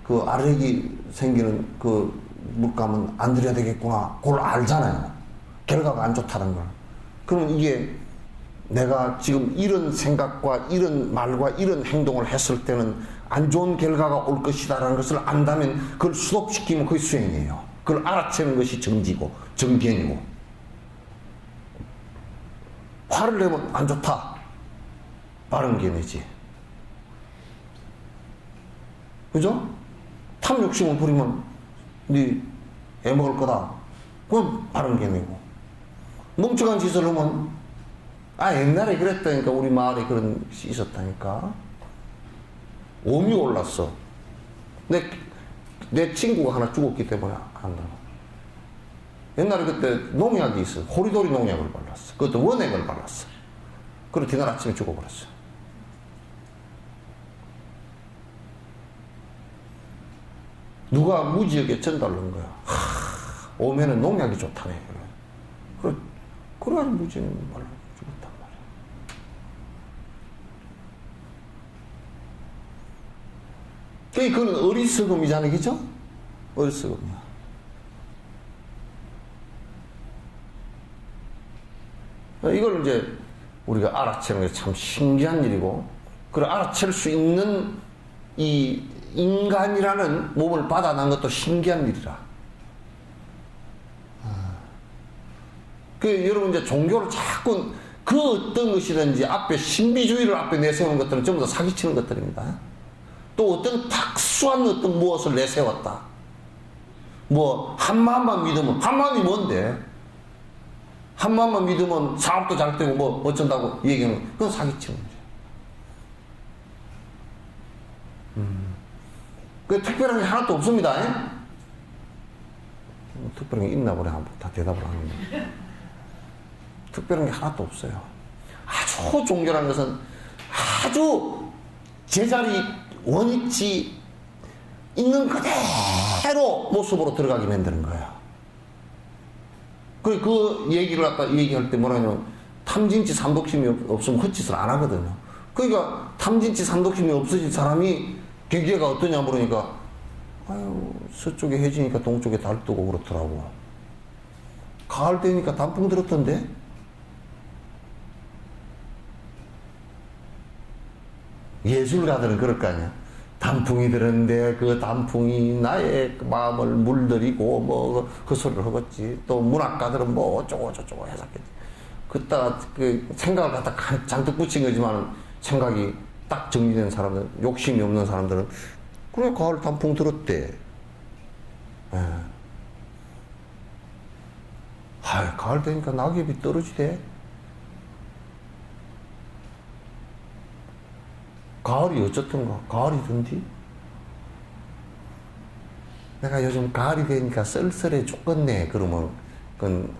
그 알레르기 생기는 그 물감은 안 들여야 되겠구나. 그걸 알잖아요. 결과가 안 좋다는 걸. 그러면 이게 내가 지금 이런 생각과 이런 말과 이런 행동을 했을 때는 안 좋은 결과가 올 것이다라는 것을 안다면 그걸 수독시키면 그게 수행이에요. 그걸 알아채는 것이 정지고 정견이고. 화를 내면 안 좋다. 바른 견이지. 그죠? 탐 욕심을 부리면 네 애 먹을 거다. 그건 바른 견이고. 멍청한 짓을 하면 옛날에 그랬다니까. 우리 마을에 그런 것이 있었다니까. 오미 올랐어. 내 친구가 하나 죽었기 때문에 안 나와. 옛날에 그때 농약이 있어. 호리도리 농약을 발랐어. 그것도 원액을 발랐어. 그리고 뒤날 아침에 죽어버렸어. 누가 무지하게 전달한 거야. 오면은 농약이 좋다네. 그래가지고 무지는 말로 죽었단 말이야. 그건 어리석음이잖아요. 그죠? 어리석음이야. 이걸 이제 우리가 알아채는 게 참 신기한 일이고, 그걸 알아챌 수 있는 이 인간이라는 몸을 받아난 것도 신기한 일이라. 여러분 이제 종교를 자꾸 그 어떤 것이든지 앞에 신비주의를 앞에 내세우는 것들은 전부 다 사기치는 것들입니다. 또 어떤 특수한 어떤 무엇을 내세웠다. 뭐 한마음만 믿으면, 한마음이 뭔데? 한마음만 믿으면 사업도 잘 되고 뭐 어쩐다고 얘기하는 거, 그건 사기치는 거죠. 그 특별한 게 하나도 없습니다. 특별한 게 있나 보네. 다 대답을 하는데. 특별한 게 하나도 없어요. 아주 종교라는 것은 아주 제자리 원위치 있는 그대로 모습으로 들어가게 만드는 거예요. 그 얘기를 아까 얘기할 때 뭐라 하냐면 탐진치 삼독심이 없으면 헛짓을 안 하거든요. 그러니까 탐진치 삼독심이 없어진 사람이 경계가 어떠냐 물으니까 아유 서쪽에 해지니까 동쪽에 달 뜨고 그렇더라고. 가을 되니까 단풍 들었던데? 예술가들은 그럴 거 아니야. 단풍이 들었는데 그 단풍이 나의 마음을 물들이고 뭐 그 소리를 하겠지. 또 문학가들은 뭐 어쩌고 저쩌고 해석했지. 그따 그 생각을 갖다 잔뜩 붙인 거지만 생각이 딱 정리된 사람들, 욕심이 없는 사람들은 그래 가을 단풍 들었대. 가을 되니까 낙엽이 떨어지대. 가을이 어쨌든가 가을이든지. 내가 요즘 가을이 되니까 쓸쓸해 죽겠네 그러면 그건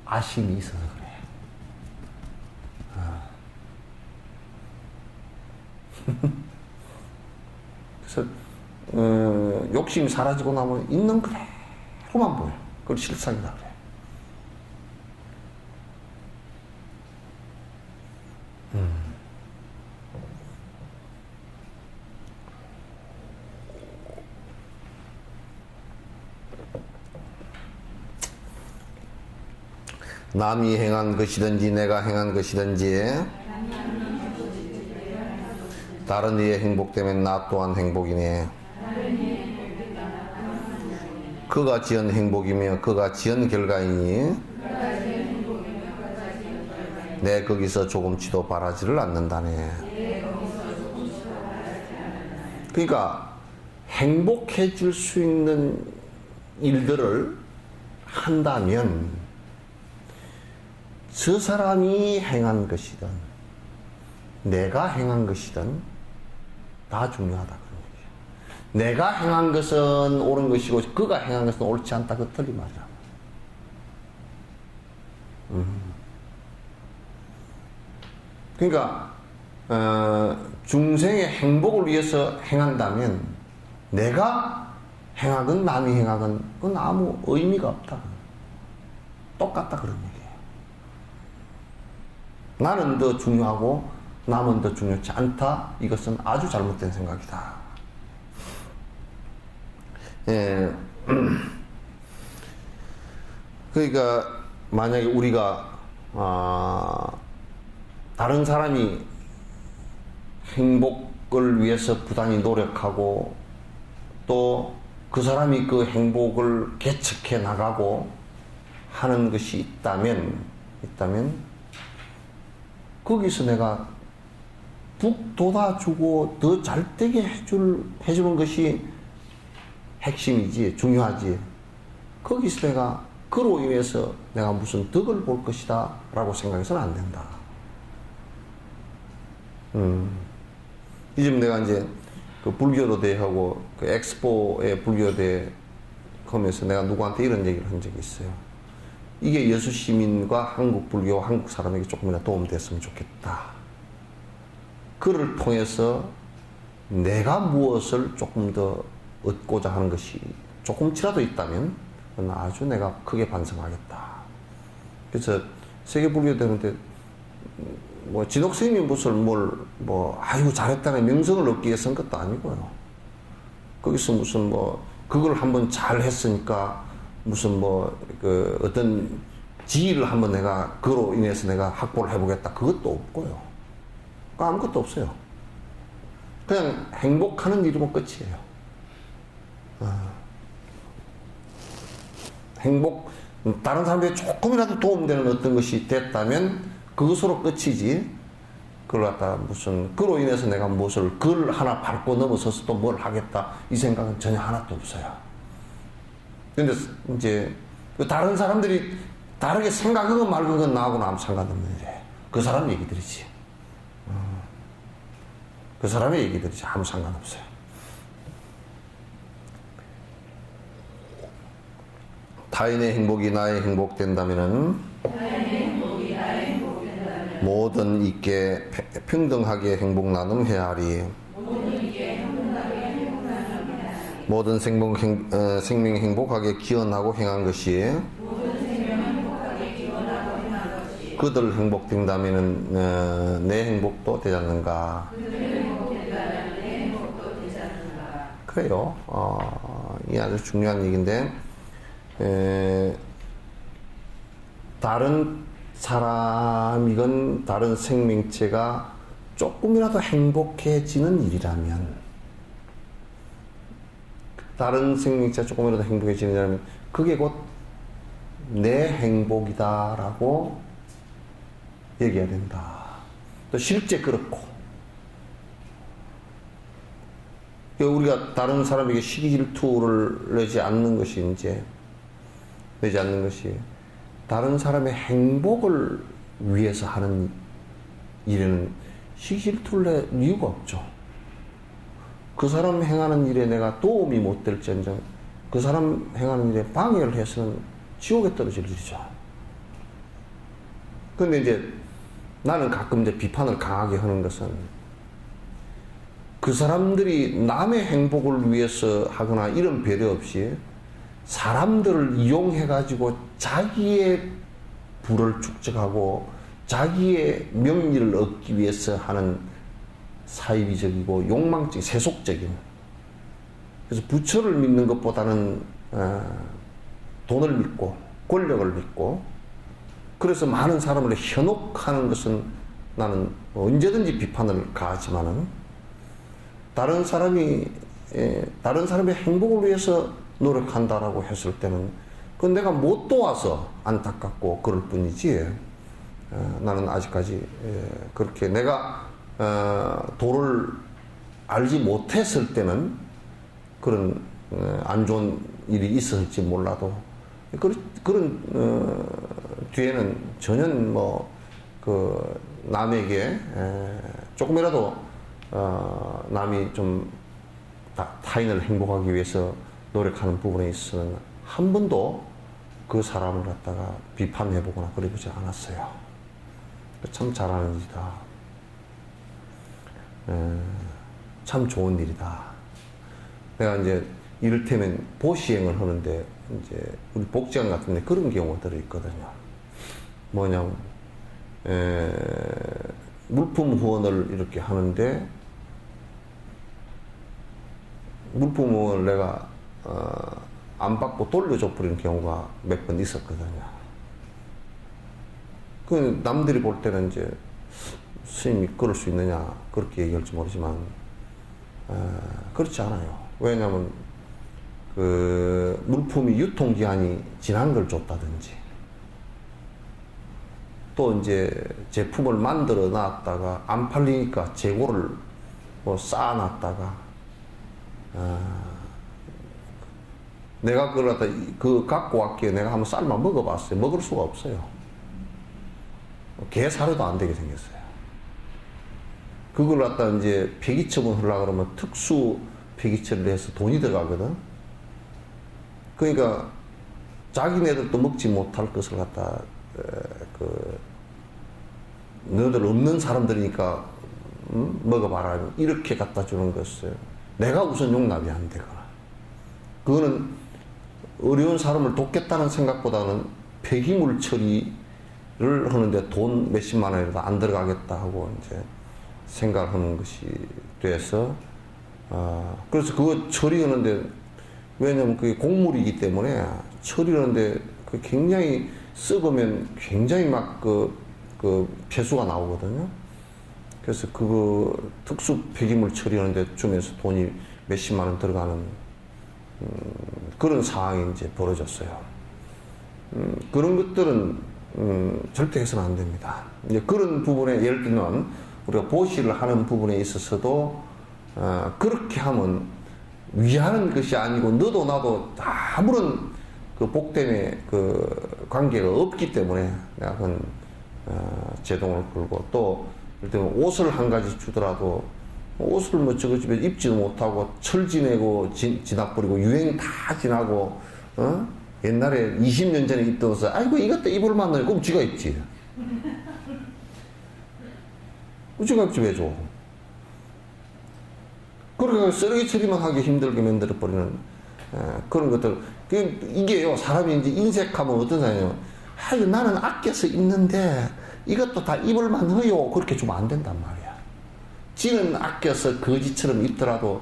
아쉬움이 있어서 그래. 그래서 욕심이 사라지고 나면 있는 그대로만 보여. 그걸 실상이다 그래. 남이 행한 것이든지 내가 행한 것이든지 다른 이의 행복 때문에 나 또한 행복이네. 그가 지은 행복이며 그가 지은 결과이니 내 거기서 조금치도 바라지를 않는다네. 그러니까 행복해질 수 있는 일들을 한다면 저 사람이 행한 것이든 내가 행한 것이든 다 중요하다 그런 얘기죠. 내가 행한 것은 옳은 것이고 그가 행한 것은 옳지 않다. 그 틀린 말이야. 그러니까 중생의 행복을 위해서 행한다면 내가 행하건 남이 행하건 그건 아무 의미가 없다. 똑같다 그런 얘기예요. 나는 더 중요하고 남은 더 중요치 않다. 이것은 아주 잘못된 생각이다. 예. 그러니까 만약에 우리가 다른 사람이 행복을 위해서 부단히 노력하고 또 그 사람이 그 행복을 개척해 나가고 하는 것이 있다면 거기서 내가 북돋아주고 더 잘되게 해주는 것이 핵심이지, 중요하지. 거기서 내가 그로 인해서 내가 무슨 덕을 볼 것이다 라고 생각해서는 안 된다. 요즘 내가 이제 그 불교도 대하고 그 엑스포에 불교대 하면서 내가 누구한테 이런 얘기를 한 적이 있어요. 이게 여수 시민과 한국 불교, 한국 사람에게 조금이나 도움됐으면 좋겠다. 그를 통해서 내가 무엇을 조금 더 얻고자 하는 것이 조금치라도 있다면 그건 아주 내가 크게 반성하겠다. 그래서 세계 불교대회인데 뭐 진옥 스님이 무슨 아이고 잘했다는 명성을 얻기 위해서 한 것도 아니고요. 거기서 무슨 그걸 한번 잘 했으니까 무슨 그 어떤 지위를 한번 내가 그로 인해서 내가 확보를 해보겠다. 그것도 없고요. 아무것도 없어요. 그냥 행복하는 일이면 끝이에요. 다른 사람에게 조금이라도 도움되는 어떤 것이 됐다면 그것으로 끝이지. 그걸 갖다 무슨 그로 인해서 내가 무엇을 글 하나 밟고 넘어서서 또 뭘 하겠다 이 생각은 전혀 하나도 없어요. 근데 이제 다른 사람들이 다르게 생각하건 말건 나하고는 아무 상관없는데 그 사람 얘기들이지. 그 사람의 얘기들이지 아무 상관없어요. 타인의 행복이 나의 행복 된다면은 모든 이께 평등하게 행복 나눔해야 하리. 모든 생명 행복하게 기원하고 행한 것이 그들 행복된다면은 내 행복도 되지 않는가. 그래요. 이게 아주 중요한 얘기인데 다른 사람이건 다른 생명체가 조금이라도 행복해지는 일이라면, 다른 생명체가 조금이라도 행복해지는 일이라면 그게 곧 내 행복이다라고 얘기해야 된다. 또 실제 그렇고, 우리가 다른 사람에게 시기 질투를 내지 않는 것이 다른 사람의 행복을 위해서 하는 일에는 시기 질투를 낼 이유가 없죠. 그 사람 행하는 일에 내가 도움이 못 될지언정 그 사람 행하는 일에 방해를 해서는 지옥에 떨어질 일이죠. 그런데 이제 나는 가끔 이제 비판을 강하게 하는 것은 그 사람들이 남의 행복을 위해서 하거나 이런 배려 없이 사람들을 이용해가지고 자기의 부를 축적하고 자기의 명리를 얻기 위해서 하는 사이비적이고 욕망적인 세속적인, 그래서 부처를 믿는 것보다는 돈을 믿고 권력을 믿고 그래서 많은 사람을 현혹하는 것은 나는 언제든지 비판을 가하지만은 다른 사람의 행복을 위해서 노력한다라고 했을 때는 그건 내가 못 도와서 안타깝고 그럴 뿐이지, 나는 아직까지 그렇게 내가 도를 알지 못했을 때는 그런 안 좋은 일이 있었을지 몰라도 그런 뒤에는 전혀 남에게 조금이라도 남이 좀 타인을 행복하기 위해서 노력하는 부분에 있어서는 한 번도 그 사람을 갖다가 비판해보거나 그래보지 않았어요. 참 잘하는 일이다. 참 좋은 일이다. 내가 이제 이를테면 보시행을 하는데 이제 우리 복지관 같은 데 그런 경우가 들어있거든요. 뭐냐면 물품 후원을 이렇게 하는데 물품 후원을 내가 안 받고 돌려줘 버리는 경우가 몇 번 있었거든요. 그 남들이 볼 때는 이제 스님이 그럴 수 있느냐 그렇게 얘기할지 모르지만 그렇지 않아요. 왜냐하면 그 물품이 유통기한이 지난 걸 줬다든지 또 이제 제품을 만들어 놨다가 안 팔리니까 재고를 쌓아놨다가 내가 그걸 갖다 갖고 왔기에 내가 한번 삶아 먹어봤어요. 먹을 수가 없어요. 게 사료도 안 되게 생겼어요. 그걸 갖다 이제 폐기 처분하려고 그러면 특수 폐기 처리를 해서 돈이 들어가거든. 그러니까 자기네들도 먹지 못할 것을 갖다 너희들 없는 사람들이니까 먹어봐라 이렇게 갖다 주는 것을 내가 우선 용납이 안 되거나, 그거는 어려운 사람을 돕겠다는 생각보다는 폐기물 처리를 하는데 돈 몇십만 원이라도 안 들어가겠다 하고 이제 생각하는 것이 돼서 그래서 그거 처리하는데, 왜냐면 그게 곡물이기 때문에 처리하는데 그 굉장히 썩으면 굉장히 막 그 폐수가 나오거든요. 그래서 그거 특수 폐기물 처리하는데 주면서 돈이 몇십만 원 들어가는 그런 상황이 이제 벌어졌어요. 그런 것들은 절대 해서는 안 됩니다. 이제 그런 부분에 예를 들면 우리가 보시를 하는 부분에 있어서도 그렇게 하면 위하는 것이 아니고 너도 나도 아무런 그 복됨의 그 관계가 없기 때문에 내가 그건 제동을 걸고, 또 예를 들면 옷을 한 가지 주더라도 옷을 뭐 저거 집에 입지도 못하고 철 지내고 지나버리고 유행 다 지나고 옛날에 20년 전에 입던 옷을 아이고 이것도 입을 만나요. 그럼 지가 입지. 지가 입지 왜 줘? 그러니까 쓰레기 처리만 하기 힘들게 만들어버리는 그런 것들. 이게요, 사람이 이제 인색하면 어떤 사람이에요? 아유, 나는 아껴서 입는데 이것도 다 입을 만해요. 그렇게 주면 안 된단 말이야. 지는 아껴서 거지처럼 입더라도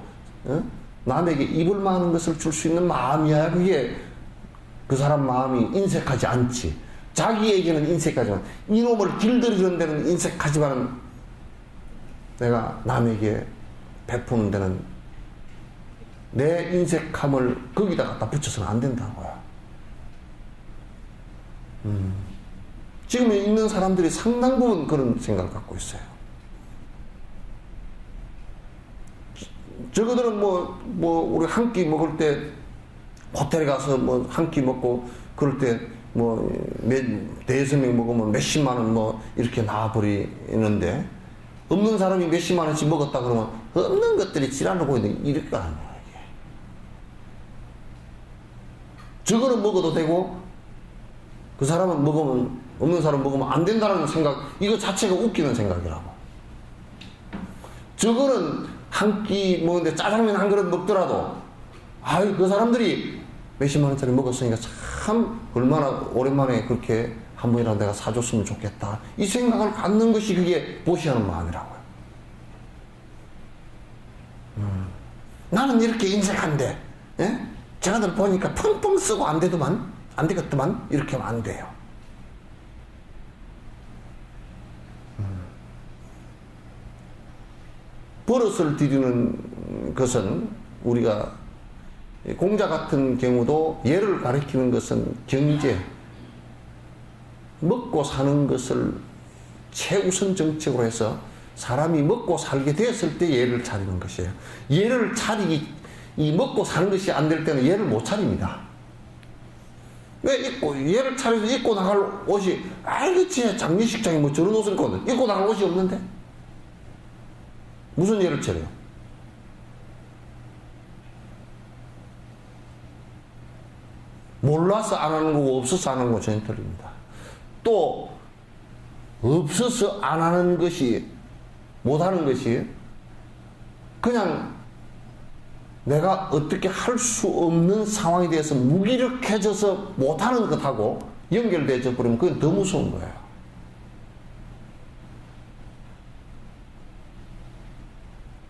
남에게 입을 만한 것을 줄 수 있는 마음이야. 그게 그 사람 마음이 인색하지 않지. 자기에게는 인색하지만 이놈을 길들이는 데는 인색하지만 내가 남에게 베푸는 데는 내 인색함을 거기다 갖다 붙여서는 안 된다는 거야. 지금 있는 사람들이 상당 부분 그런 생각을 갖고 있어요. 저거들은 우리 한 끼 먹을 때 호텔에 가서 한 끼 먹고 그럴 때 대여섯 명 먹으면 몇십만 원 이렇게 나와버리는데, 없는 사람이 몇십만 원씩 먹었다 그러면 없는 것들이 지랄하고 있는데 이럴 거 아니야. 저거는 먹어도 되고 그 사람은 먹으면, 없는 사람 먹으면 안 된다는 생각, 이거 자체가 웃기는 생각이라고. 저거는 한 끼 먹는데 짜장면 한 그릇 먹더라도 아유, 그 사람들이 몇십만 원짜리 먹었으니까 참 얼마나 오랜만에 그렇게 한 번이라도 내가 사줬으면 좋겠다, 이 생각을 갖는 것이 그게 보시하는 마음이라고요. 나는 이렇게 인색한데, 예? 제가들 보니까 펑펑 쓰고 안 되겠더만 이렇게 하면 안 돼요. 버릇을 들이는 것은, 우리가 공자 같은 경우도 예를 가리키는 것은 경제, 먹고 사는 것을 최우선 정책으로 해서 사람이 먹고 살게 되었을 때 예를 차리는 것이에요. 예를 차리기, 이 먹고 사는 것이 안 될 때는 예를 못 차립니다. 왜 예를 차려서 입고 나갈 옷이, 그치, 장례식장에 저런 옷을 입고 나갈 옷이 없는데? 무슨 예를 차려요? 몰라서 안 하는 거고 없어서 안 하는 거 전혀 틀립니다. 또 없어서 안 하는 것이, 못 하는 것이 그냥 내가 어떻게 할 수 없는 상황에 대해서 무기력해져서 못 하는 것하고 연결되어 버리면 그건 더 무서운 거예요.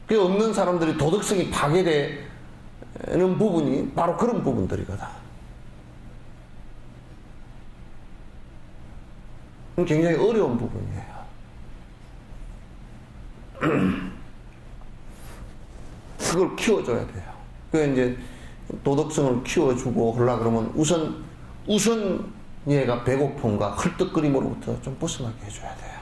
그 없는 사람들이 도덕성이 파괴되는 부분이 바로 그런 부분들이거든. 굉장히 어려운 부분이에요. 그걸 키워줘야 돼요. 그 이제 도덕성을 키워주고 하려고 그러면 우선 얘가 배고픔과 헐떡거림으로부터 좀 벗어나게 해줘야 돼요.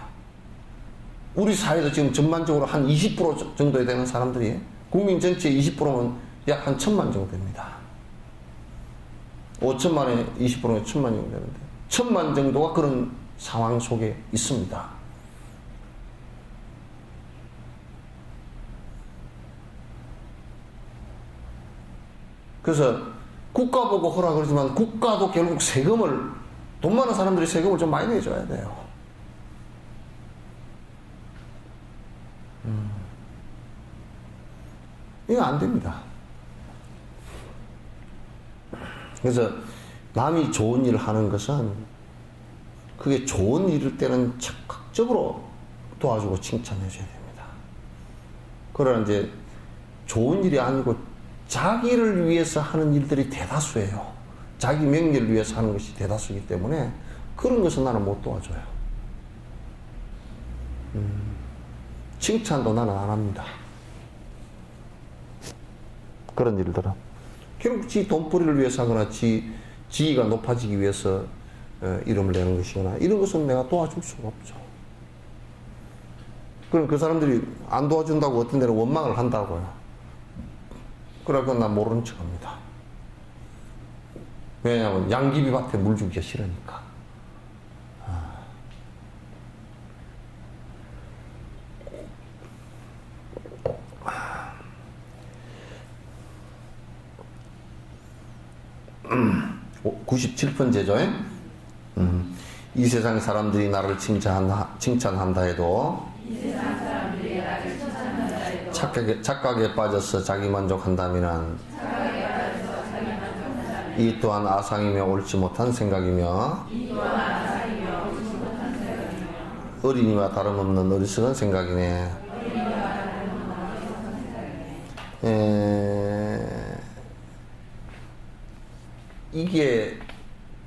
우리 사회도 지금 전반적으로 한 20% 정도에 되는 사람들이, 국민 전체의 20%면 약 한 1,000만 정도 됩니다. 5천만에 20%면 1,000만 정도 되는데 1,000만 정도가 그런 상황 속에 있습니다. 그래서 국가 보고 하라 그러지만 국가도 결국 세금을, 돈 많은 사람들이 세금을 좀 많이 내줘야 돼요. 이거 안 됩니다. 그래서 남이 좋은 일을 하는 것은 그게 좋은 일일 때는 적극적으로 도와주고 칭찬해 줘야 됩니다. 그러나 이제 좋은 일이 아니고 자기를 위해서 하는 일들이 대다수예요. 자기 명예를 위해서 하는 것이 대다수이기 때문에 그런 것은 나는 못 도와줘요. 칭찬도 나는 안 합니다. 그런 일들은 결국 지 돈벌이를 위해서 하거나 지위가 높아지기 위해서 이름을 내는 것이거나 이런 것은 내가 도와줄 수가 없죠. 그럼 그 사람들이 안 도와준다고 어떤 데는 원망을 한다고요. 그러니까 난 모르는 척 합니다. 왜냐하면 양귀비밭에 물 주기가 싫으니까. 97편 제조에 이 세상 사람들이 나를 칭찬한다 해도 착각에 빠져서 자기 만족한다면 이 또한 아상이며 옳지 못한 생각이며 어린이와 다름없는 어리석은 생각이네. 이게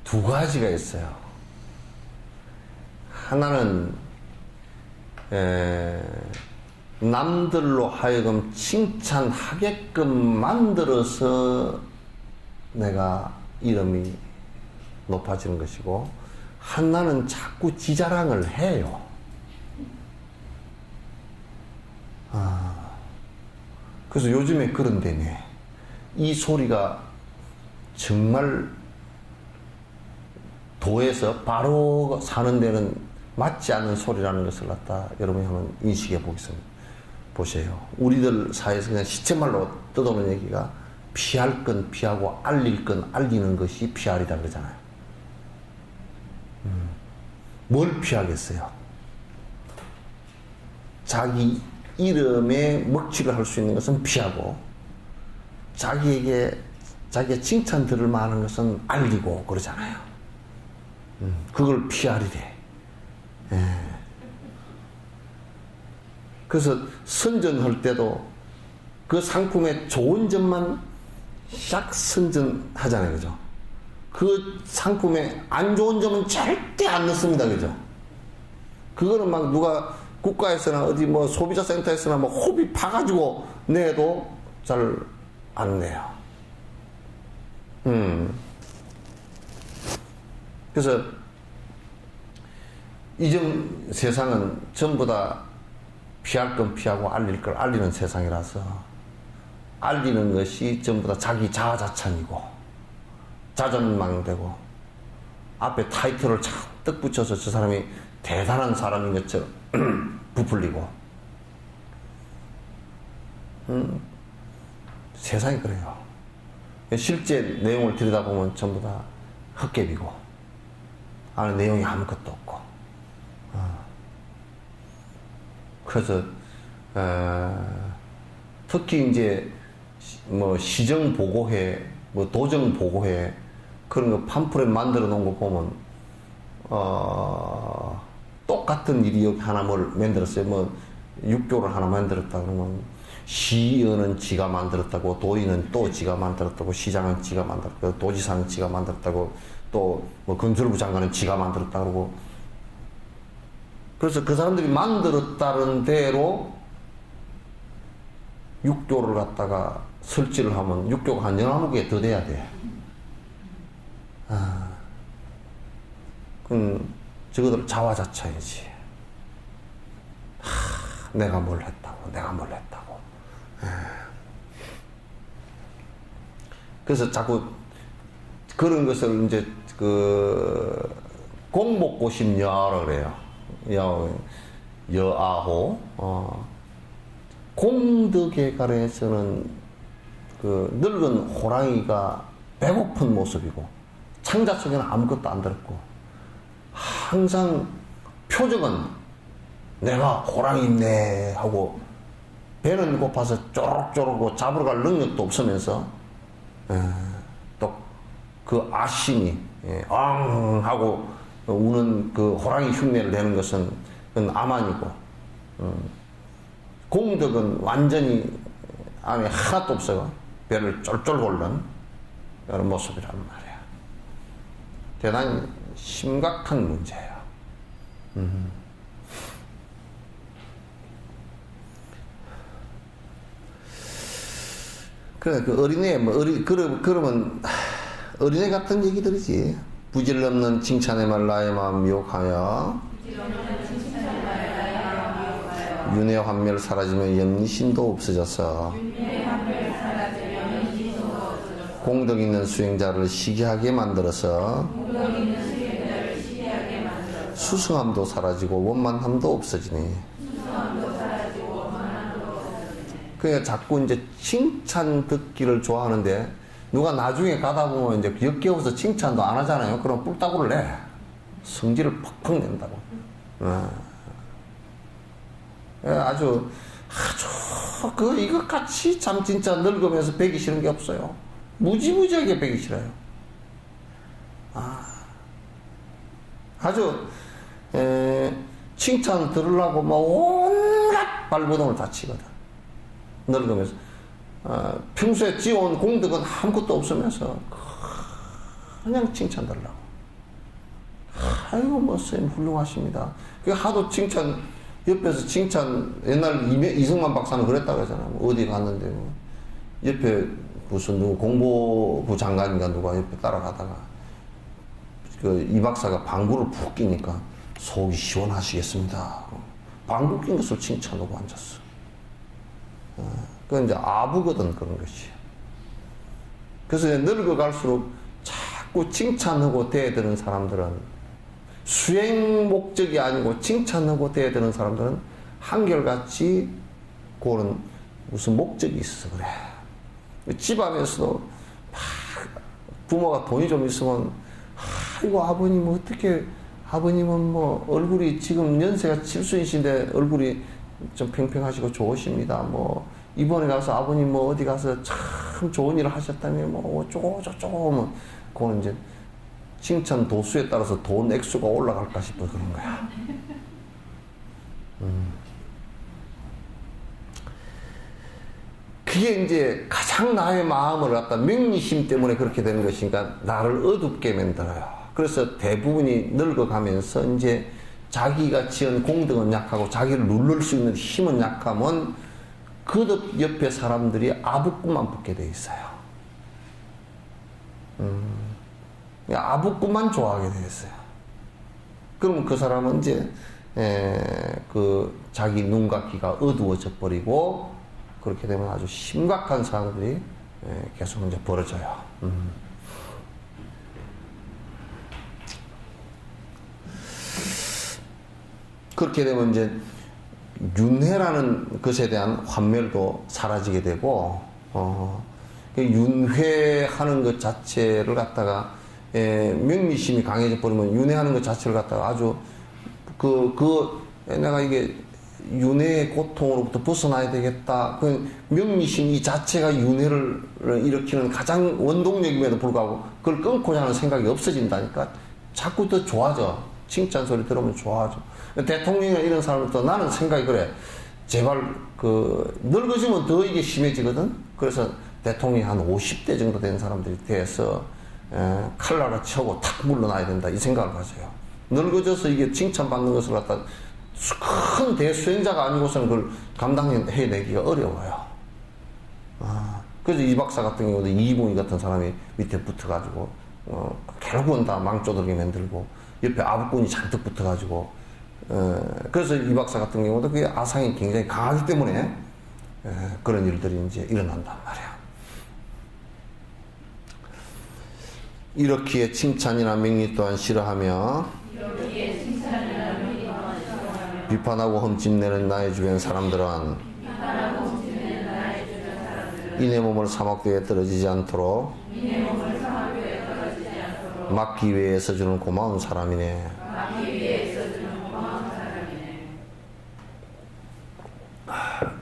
두 가지가 있어요. 하나는 남들로 하여금 칭찬하게끔 만들어서 내가 이름이 높아지는 것이고, 하나는 자꾸 지자랑을 해요. 그래서 요즘에 그런데네, 이 소리가 정말 도에서 바로 사는 데는 맞지 않는 소리라는 것을 갖다 여러분이 한번 인식해 보세요. 우리들 사회에서 그냥 시체말로 떠도는 얘기가 피할 건 피하고 알릴 건 알리는 것이 PR이다 그러잖아요. 뭘 피하겠어요? 자기 이름에 먹칠을 할 수 있는 것은 피하고, 자기에게 칭찬 들을 만한 것은 알리고 그러잖아요. 그걸 PR이래. 그래서 선전할 때도 그 상품의 좋은 점만 싹 선전하잖아요. 그죠? 그 상품의 안 좋은 점은 절대 안 넣습니다. 그죠? 그거는 막 누가 국가에서나 어디 뭐 소비자 센터에서나 뭐 호비 파가지고 내도 잘 안 내요. 그래서 이전 세상은 전부 다 피할 건 피하고 알릴 걸 알리는 세상이라서, 알리는 것이 전부 다 자기 자아자찬이고 자존망되고 앞에 타이틀을 잔뜩 붙여서 저 사람이 대단한 사람인 것처럼 부풀리고, 세상이 그래요. 실제 내용을 들여다보면 전부 다 헛개비고 안에 내용이 아무것도 없고. 그래서 특히 이제 뭐 시정보고회, 뭐 도정보고회 그런 거 팜플렛 만들어 놓은 거 보면 똑같은 일이 여기 하나 뭘 만들었어요. 뭐 육교를 하나 만들었다 그러면 시의원은 지가 만들었다고, 도의는 또 지가 만들었다고, 시장은 지가 만들었다고, 도지사는 지가 만들었다고, 또 뭐 건설부 장관은 지가 만들었다 그러고. 그래서 그 사람들이 만들었다는 대로 육교를 갖다가 설치를 하면 육교가 한 11개 더 돼야 돼. 그럼 저거들 자화자찬이지. 내가 뭘 했다고. 그래서 자꾸 그런 것을 이제 공복고심여하라 그래요. 여아호. 공덕에 관해서는 늙은 호랑이가 배고픈 모습이고, 창자 속에는 아무것도 안 들었고, 항상 표정은 내가 호랑이네 하고, 배는 고파서 쪼록쪼록 잡으러 갈 능력도 없으면서, 또 그 아심이 엉 하고 우는 그 호랑이 흉내를 내는 것은 그건 암만이고, 공덕은 완전히 안에 하나도 없어요. 배를 쫄쫄 골는 그런 모습이란 말이야. 대단히 심각한 문제예요. 그래, 그 어린애, 그러면 어린애 같은 얘기들이지. 부질 없는 칭찬의 말 나의 마음 미혹하여 윤회 환멸 사라지면 염리심도 없어져서 공덕 있는 수행자를 시기하게 만들어서 수승함도 사라지고 원만함도 없어지니. 그러니까 자꾸 이제 칭찬 듣기를 좋아하는데 누가 나중에 가다 보면 이제 역겨워서 칭찬도 안 하잖아요. 그럼 뿔따구를 내. 성질을 팍팍 낸다고. 아주 이것 같이 참 진짜 늙으면서 배기 싫은 게 없어요. 무지무지하게 배기 싫어요. 아주 칭찬 들으려고 막 온갖 발버둥을 다 치거든. 늙으면서. 평소에 지어온 공덕은 아무것도 없으면서 그냥 칭찬 들으려고. 아이고 뭐 선생님 훌륭하십니다. 그 하도 칭찬 옆에서 칭찬 옛날 이승만 박사는 그랬다 그러잖아. 뭐 어디 갔는데 뭐 옆에 무슨 누구 공보부 장관인가 누가 옆에 따라가다가 그 이 박사가 방구를 푹 끼니까 속이 시원하시겠습니다. 방구 낀 것을 칭찬하고 앉았어. 그건 이제 아부거든 그런 것이. 그래서 늙어갈수록 자꾸 칭찬하고 대드는 사람들은 수행 목적이 아니고 칭찬하고 대드는 사람들은 한결같이 그런 무슨 목적이 있어서 그래. 집안에서도 막 부모가 돈이 좀 있으면 아이고 아버님 어떻게 아버님은 뭐 얼굴이 지금 연세가 7순이신데 얼굴이 좀 팽팽하시고 좋으십니다. 뭐 이번에 가서 아버님 뭐 어디 가서 참 좋은 일을 하셨다며 뭐 어쩌고 저쩌고 하면 그거는 이제 칭찬 도수에 따라서 돈 액수가 올라갈까 싶어 그런 거야. 그게 이제 가장 나의 마음을 갖다 명리심 때문에 그렇게 되는 것이니까 나를 어둡게 만들어요. 그래서 대부분이 늙어가면서 이제 자기가 지은 공덕은 약하고 자기를 누를 수 있는 힘은 약하면 그 옆에 사람들이 아부꾼만 붙게 돼 있어요. 아부꾼만 좋아하게 돼 있어요. 그러면 그 사람은 이제 그 자기 눈과 귀가 어두워져 버리고 그렇게 되면 아주 심각한 상황들이 계속 이제 벌어져요. 그렇게 되면 이제 윤회라는 것에 대한 환멸도 사라지게 되고, 윤회하는 것 자체를 갖다가, 명리심이 강해져 버리면 윤회하는 것 자체를 갖다가 아주, 내가 이게 윤회의 고통으로부터 벗어나야 되겠다. 그 명리심 이 자체가 윤회를 일으키는 가장 원동력임에도 불구하고 그걸 끊고자 하는 생각이 없어진다니까. 자꾸 더 좋아져. 칭찬 소리 들으면 좋아져. 대통령이나 이런 사람들도 나는 생각이 그래. 제발 늙어지면 더 이게 심해지거든. 그래서 대통령이 한 50대 정도 된 사람들이 돼서 칼날을 쳐고 탁 물러나야 된다 이 생각을 가져요. 늙어져서 이게 칭찬받는 것을 갖다 큰 대수행자가 아니고서는 그걸 감당해내기가 어려워요. 그래서 이 박사 같은 경우도 이봉희 같은 사람이 밑에 붙어가지고 결국은 다 망조들게 만들고 옆에 아부꾼이 잔뜩 붙어가지고 그래서 이 박사 같은 경우도 그 아상이 굉장히 강하기 때문에 그런 일들이 이제 일어난단 말이야. 이렇기에 칭찬이나 명리 또한 싫어하며 비판하고 흠집내는 나의 주변 사람들은 이내 몸을 사막도에 떨어지지 않도록 막기 위해서 주는 고마운 사람이네.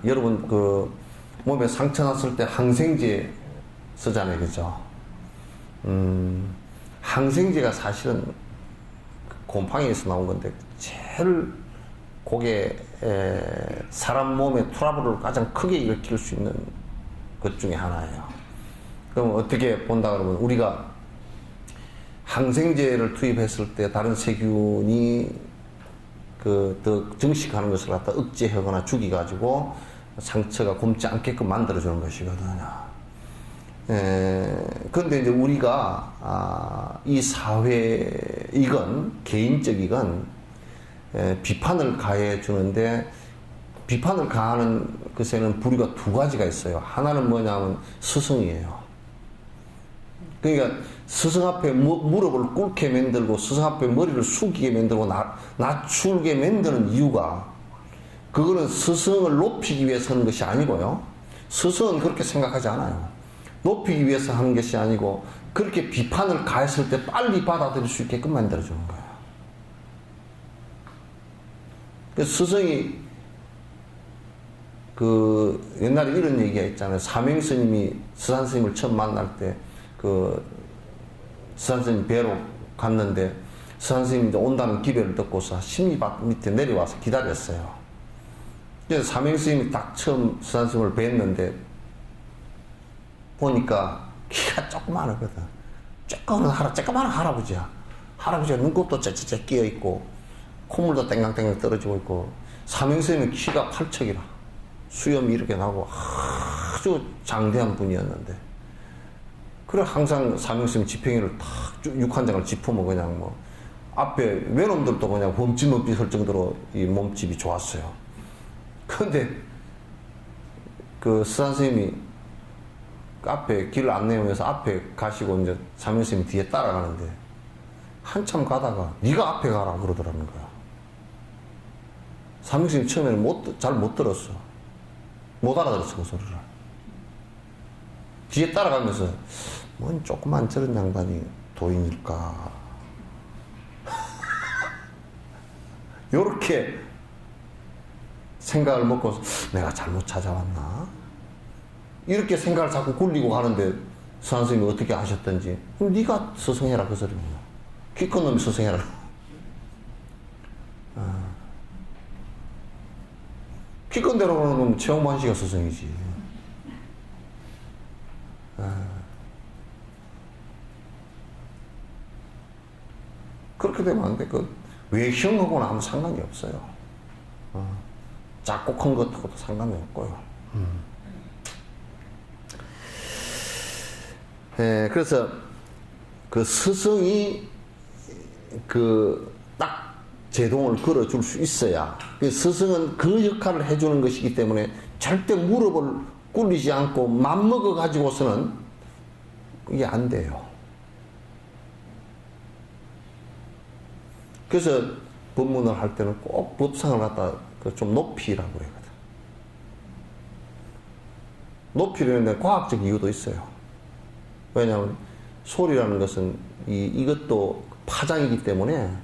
여러분 몸에 상처 났을 때 항생제 쓰잖아요, 그죠? 항생제가 사실은 곰팡이에서 나온 건데 제일 그게 사람 몸의 트러블을 가장 크게 일으킬 수 있는 것 중에 하나예요. 그럼 어떻게 본다 그러면 우리가 항생제를 투입했을 때 다른 세균이 더 증식하는 것을 갖다 억제하거나 죽여가지고 상처가 굼지 않게끔 만들어주는 것이거든요. 그런데 이제 우리가 이 사회이건 개인적이건 비판을 가해 주는데, 비판을 가하는 것에는 부류가 두 가지가 있어요. 하나는 뭐냐면 스승이에요. 그러니까 스승 앞에 무릎을 꿇게 만들고 스승 앞에 머리를 숙이게 만들고 낮추게 만드는 이유가, 그거는 스승을 높이기 위해서 하는 것이 아니고요. 스승은 그렇게 생각하지 않아요. 높이기 위해서 하는 것이 아니고, 그렇게 비판을 가했을 때 빨리 받아들일 수 있게끔 만들어주는 거예요. 스승이 옛날에 이런 얘기가 있잖아요. 사명스님이 스산스님을 처음 만날 때 스산스님 뵈러 갔는데, 스산스님이 온다는 기별을 듣고서 심리밭 밑에 내려와서 기다렸어요. 그래서 사명스님이 딱 처음 스산스님을 뵀는데 보니까 키가 조그마하거든. 조그마한 할아버지야. 할아버지가 눈곱도 째째째 끼어있고 콧물도 땡강땡강 떨어지고 있고, 사명스님은 키가 8척이라 수염이 이렇게 나고 아주 장대한 분이었는데, 그래 항상 사명스님 지팽이를 탁 육한장을 짚으면 그냥 뭐 앞에 외놈들도 그냥 험찌멈찌 할 정도로 이 몸집이 좋았어요. 그런데 스산스님이 앞에 길을 안내하면서 앞에 가시고 이제 사명스님이 뒤에 따라가는데, 한참 가다가 네가 앞에 가라 그러더라는 거야. 사명스님이 처음에는 잘 못 들었어. 못 알아들었어, 그 소리를. 뒤에 따라가면서 뭔 조그만 저런 양반이 도인일까 요렇게 생각을 먹고, 내가 잘못 찾아왔나 이렇게 생각을 자꾸 굴리고 가는데, 스산스님이 어떻게 하셨던지, 그럼 네가 스승해라 그 소리입니다. 키 큰 놈이 스승해라. 키 큰 대로 그러면 최홍만 씨가 스승이지. 그렇게 되면 안 돼. 외형하고는 아무 상관이 없어요. 작고 큰 것하고도 상관이 없고요. 그래서 스승이 딱 제동을 걸어줄 수 있어야, 스승은 그 역할을 해주는 것이기 때문에 절대 무릎을 꿇리지 않고 맘먹어 가지고서는 이게 안 돼요. 그래서 법문을 할 때는 꼭 법상을 갖다 좀 높이라고 그러거든. 높이려는 과학적 이유도 있어요. 왜냐하면 소리라는 것은 이것도 파장이기 때문에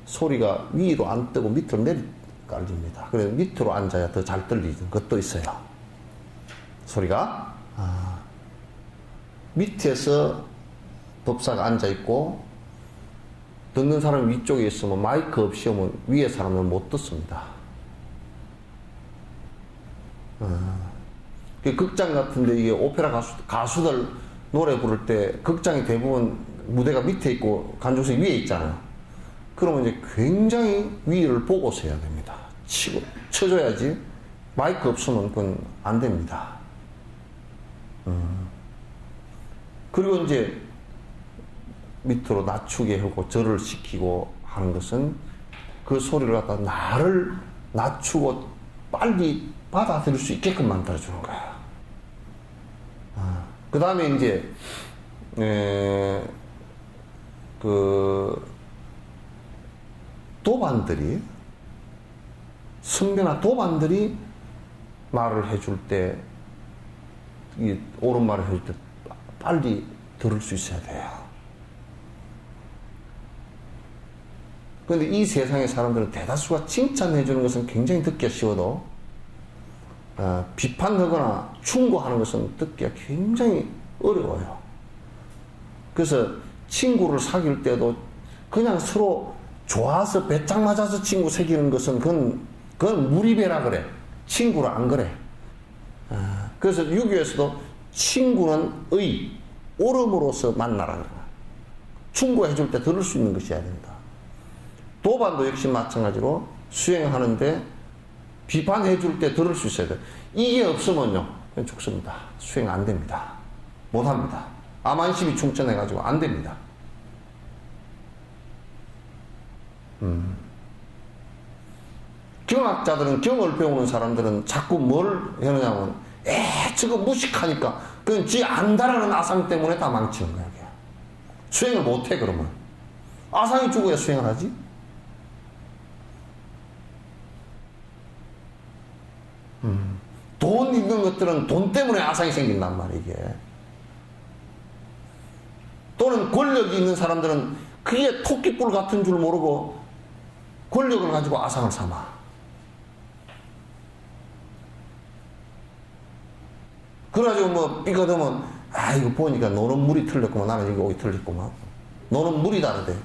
소리가 위로 안 뜨고 밑으로 내리깔립니다. 그래서 밑으로 앉아야 더 잘 들리는 것도 있어요. 소리가 밑에서 법사가 앉아있고 듣는 사람이 위쪽에 있으면 마이크 없이 오면 위에 사람은 못 듣습니다. 극장 같은데 이게 오페라 가수들 노래 부를 때 극장이 대부분 무대가 밑에 있고 관중석이 위에 있잖아요. 그러면 이제 굉장히 위를 보고서 해야 됩니다. 쳐줘야지. 마이크 없으면 그건 안 됩니다. 그리고 이제 밑으로 낮추게 하고 절을 시키고 하는 것은 그 소리를 갖다 나를 낮추고 빨리 받아들일 수 있게끔 만들어주는 거야. 그 다음에 이제 도반들이, 선배나 도반들이 말을 해줄 때, 이 옳은 말을 해줄 때 빨리 들을 수 있어야 돼요. 그런데 이 세상의 사람들은 대다수가 칭찬해 주는 것은 굉장히 듣기가 쉬워도 비판하거나 충고하는 것은 듣기가 굉장히 어려워요. 그래서 친구를 사귈 때도 그냥 서로 좋아서 배짱 맞아서 친구 사귀는 것은 그건 무리배라 그래. 친구를 안 그래. 그래서 유교에서도 친구는 옳음으로서 만나라 그래. 충고해 줄 때 들을 수 있는 것이어야 된다. 도반도 역시 마찬가지로 수행하는데 비판해 줄 때 들을 수 있어야 돼. 이게 없으면요, 그냥 죽습니다. 수행 안 됩니다. 못합니다. 암안심이 충천해가지고 안 됩니다. 경학자들은, 경을 배우는 사람들은 자꾸 뭘 하느냐면, 저거 무식하니까, 그건 지 안다라는 아상 때문에 다 망치는 거야. 수행을 못해, 그러면. 아상이 죽어야 수행을 하지? 돈 있는 것들은 돈 때문에 아상이 생긴단 말이야, 이게. 또는 권력이 있는 사람들은 그게 토끼뿔 같은 줄 모르고 권력을 가지고 아상을 삼아. 그래가지고 뭐 삐거드면, 이거 보니까 너는 물이 틀렸구만, 나는 이거 오이 틀렸구만. 너는 물이 다르대.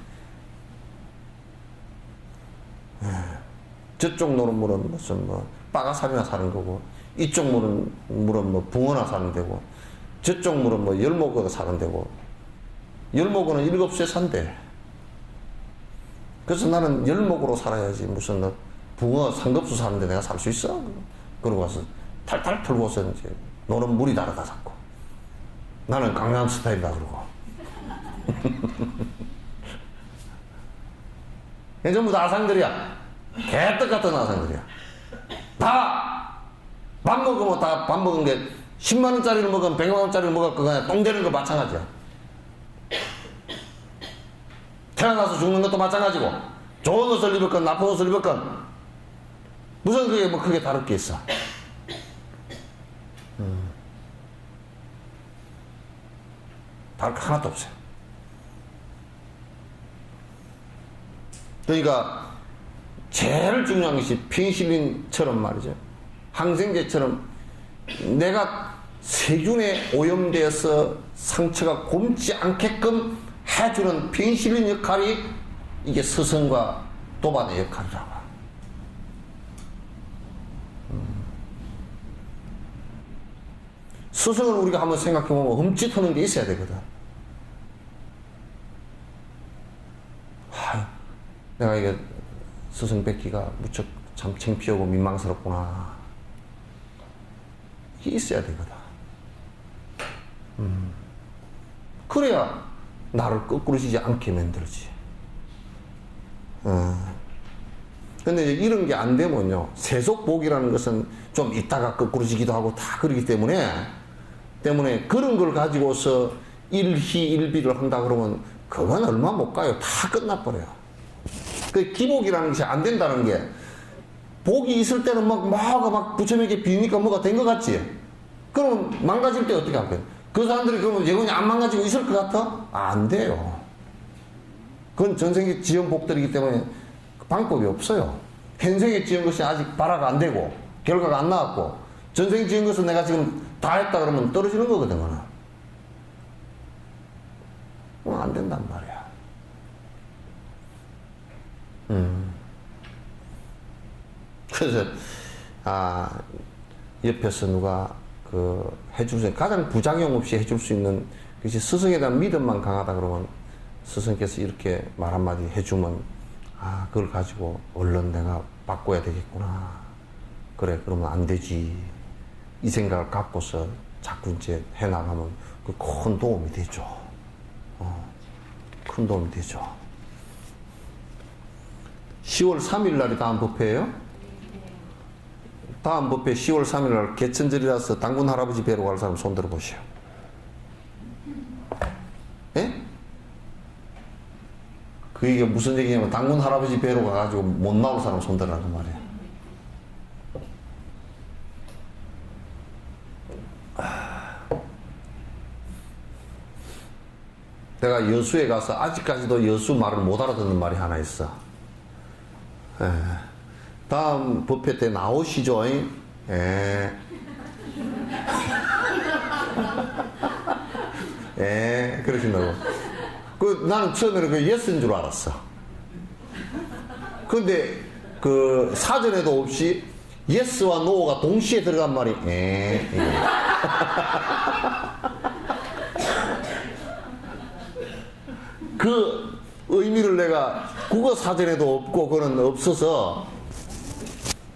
저쪽 노는 물은 무슨 뭐 빠가살이나 사는 거고, 이쪽 물은 뭐 붕어나 사는 데고, 저쪽 물은 뭐 열목어가 사는 데고, 열목어는 7수에 산대. 그래서 나는 열목으로 살아야지 무슨 너 붕어 상급수 사는데 내가 살 수 있어? 그러고 와서 탈탈 털고서 이제 너는 물이 다르다 자꾸. 나는 강남 스타일이다 그러고. 전부 다 아상들이야. 개떡 같은 아상들이야. 다 밥 먹으면 다 밥 먹은 게 10만원짜리를 먹으면 100만원짜리를 먹었고 그냥 똥 되는 거 마찬가지야. 태어나서 죽는 것도 마찬가지고, 좋은 옷을 입을건 나쁜 옷을 입을건 무슨 그게 뭐 크게 다를 게 있어. 다를 거 하나도 없어요. 그러니까 제일 중요한 것이 페니실린처럼 말이죠. 항생제처럼 내가 세균에 오염되어서 상처가 굼지 않게끔 해주는 페니실린 역할이 이게 스승과 도반의 역할이라고. 스승을 우리가 한번 생각해보면 흠칫하는 게 있어야 되거든. 내가 이게 스승 뵙기가 무척 참 창피하고 민망스럽구나. 이게 있어야 되거든. 그래야 나를 거꾸로 지지 않게 만들지. 근데 이런 게 안 되면요, 세속복이라는 것은 좀 있다가 거꾸로 지기도 하고 다 그러기 때문에 그런 걸 가지고서 일희일비를 한다 그러면 그건 얼마 못 가요. 다 끝나버려요. 그 기복이라는 것이 안 된다는 게, 복이 있을 때는 막 부처님께 비니까 뭐가 된 것 같지? 그럼 망가질 때 어떻게 할 거예요? 그 사람들이 그러면 영원히 안 망가지고 있을 것 같아? 안 돼요. 그건 전생에 지은 복들이기 때문에 방법이 없어요. 현생에 지은 것이 아직 발화가 안 되고 결과가 안 나왔고, 전생에 지은 것은 내가 지금 다 했다 그러면 떨어지는 거거든. 안 된단 말이야. 그래서 옆에서 누가 해줄 수 있는, 가장 부작용 없이 해줄 수 있는 것이 스승에 대한 믿음만 강하다 그러면, 스승께서 이렇게 말 한마디 해주면 그걸 가지고 얼른 내가 바꿔야 되겠구나. 그래, 그러면 안 되지. 이 생각을 갖고서 자꾸 이제 해나가면 그 큰 도움이 되죠. 큰 도움이 되죠. 10월 3일 날이 다음 법회예요? 다음 법회 10월 3일 날 개천절이라서 당군 할아버지 뵈러 갈 사람 손 들어보시오. 예? 그 얘기가 무슨 얘기냐면, 당군 할아버지 뵈러 가가지고 못 나올 사람 손 들으라고 말이야. 내가 여수에 가서 아직까지도 여수 말을 못 알아듣는 말이 하나 있어. 다음 법회 때 나오시죠? 그러신다고. 나는 처음에는 그 예스인 줄 알았어. 근데 그 사전에도 없이 예스와 노가 동시에 들어간 말이 그 의미를 내가 국어 사전에도 없고 그건 없어서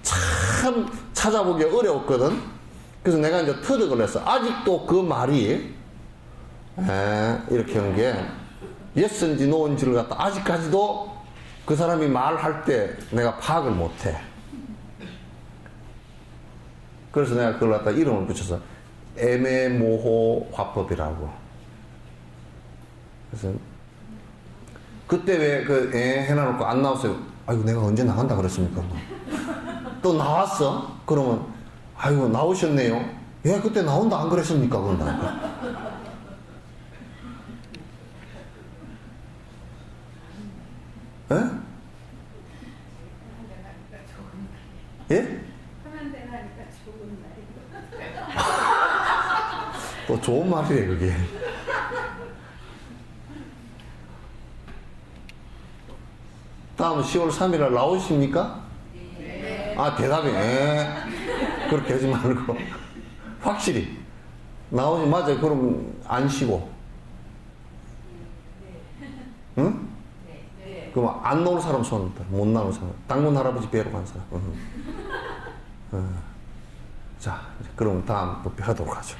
참 찾아보기 어려웠거든. 그래서 내가 이제 터득을 했어. 아직도 그 말이 이렇게 한 게 예스인지 노인지를 갖다 아직까지도 그 사람이 말할 때 내가 파악을 못해. 그래서 내가 그걸 갖다 이름을 붙여서 애매모호 화법이라고. 그래서 그때 왜 그 해놔놓고 안 나왔어요? 아이고 내가 언제 나간다 그랬습니까? 또 나왔어? 그러면 아이고 나오셨네요. 예, 그때 나온다 안 그랬습니까? 그런다. 예? 예? 또 좋은 말이래 그게. 다음 10월 3일날 나오십니까? 네. 아 대답이 그렇게 하지 말고 확실히 나오지. 맞아요. 그럼 안 쉬고. 응? 그럼 안 나올 사람 손 들어. 못 나올 사람. 당군 할아버지 뵈러 간 사람. 자, 그럼 다음 또 뵈도록 하죠.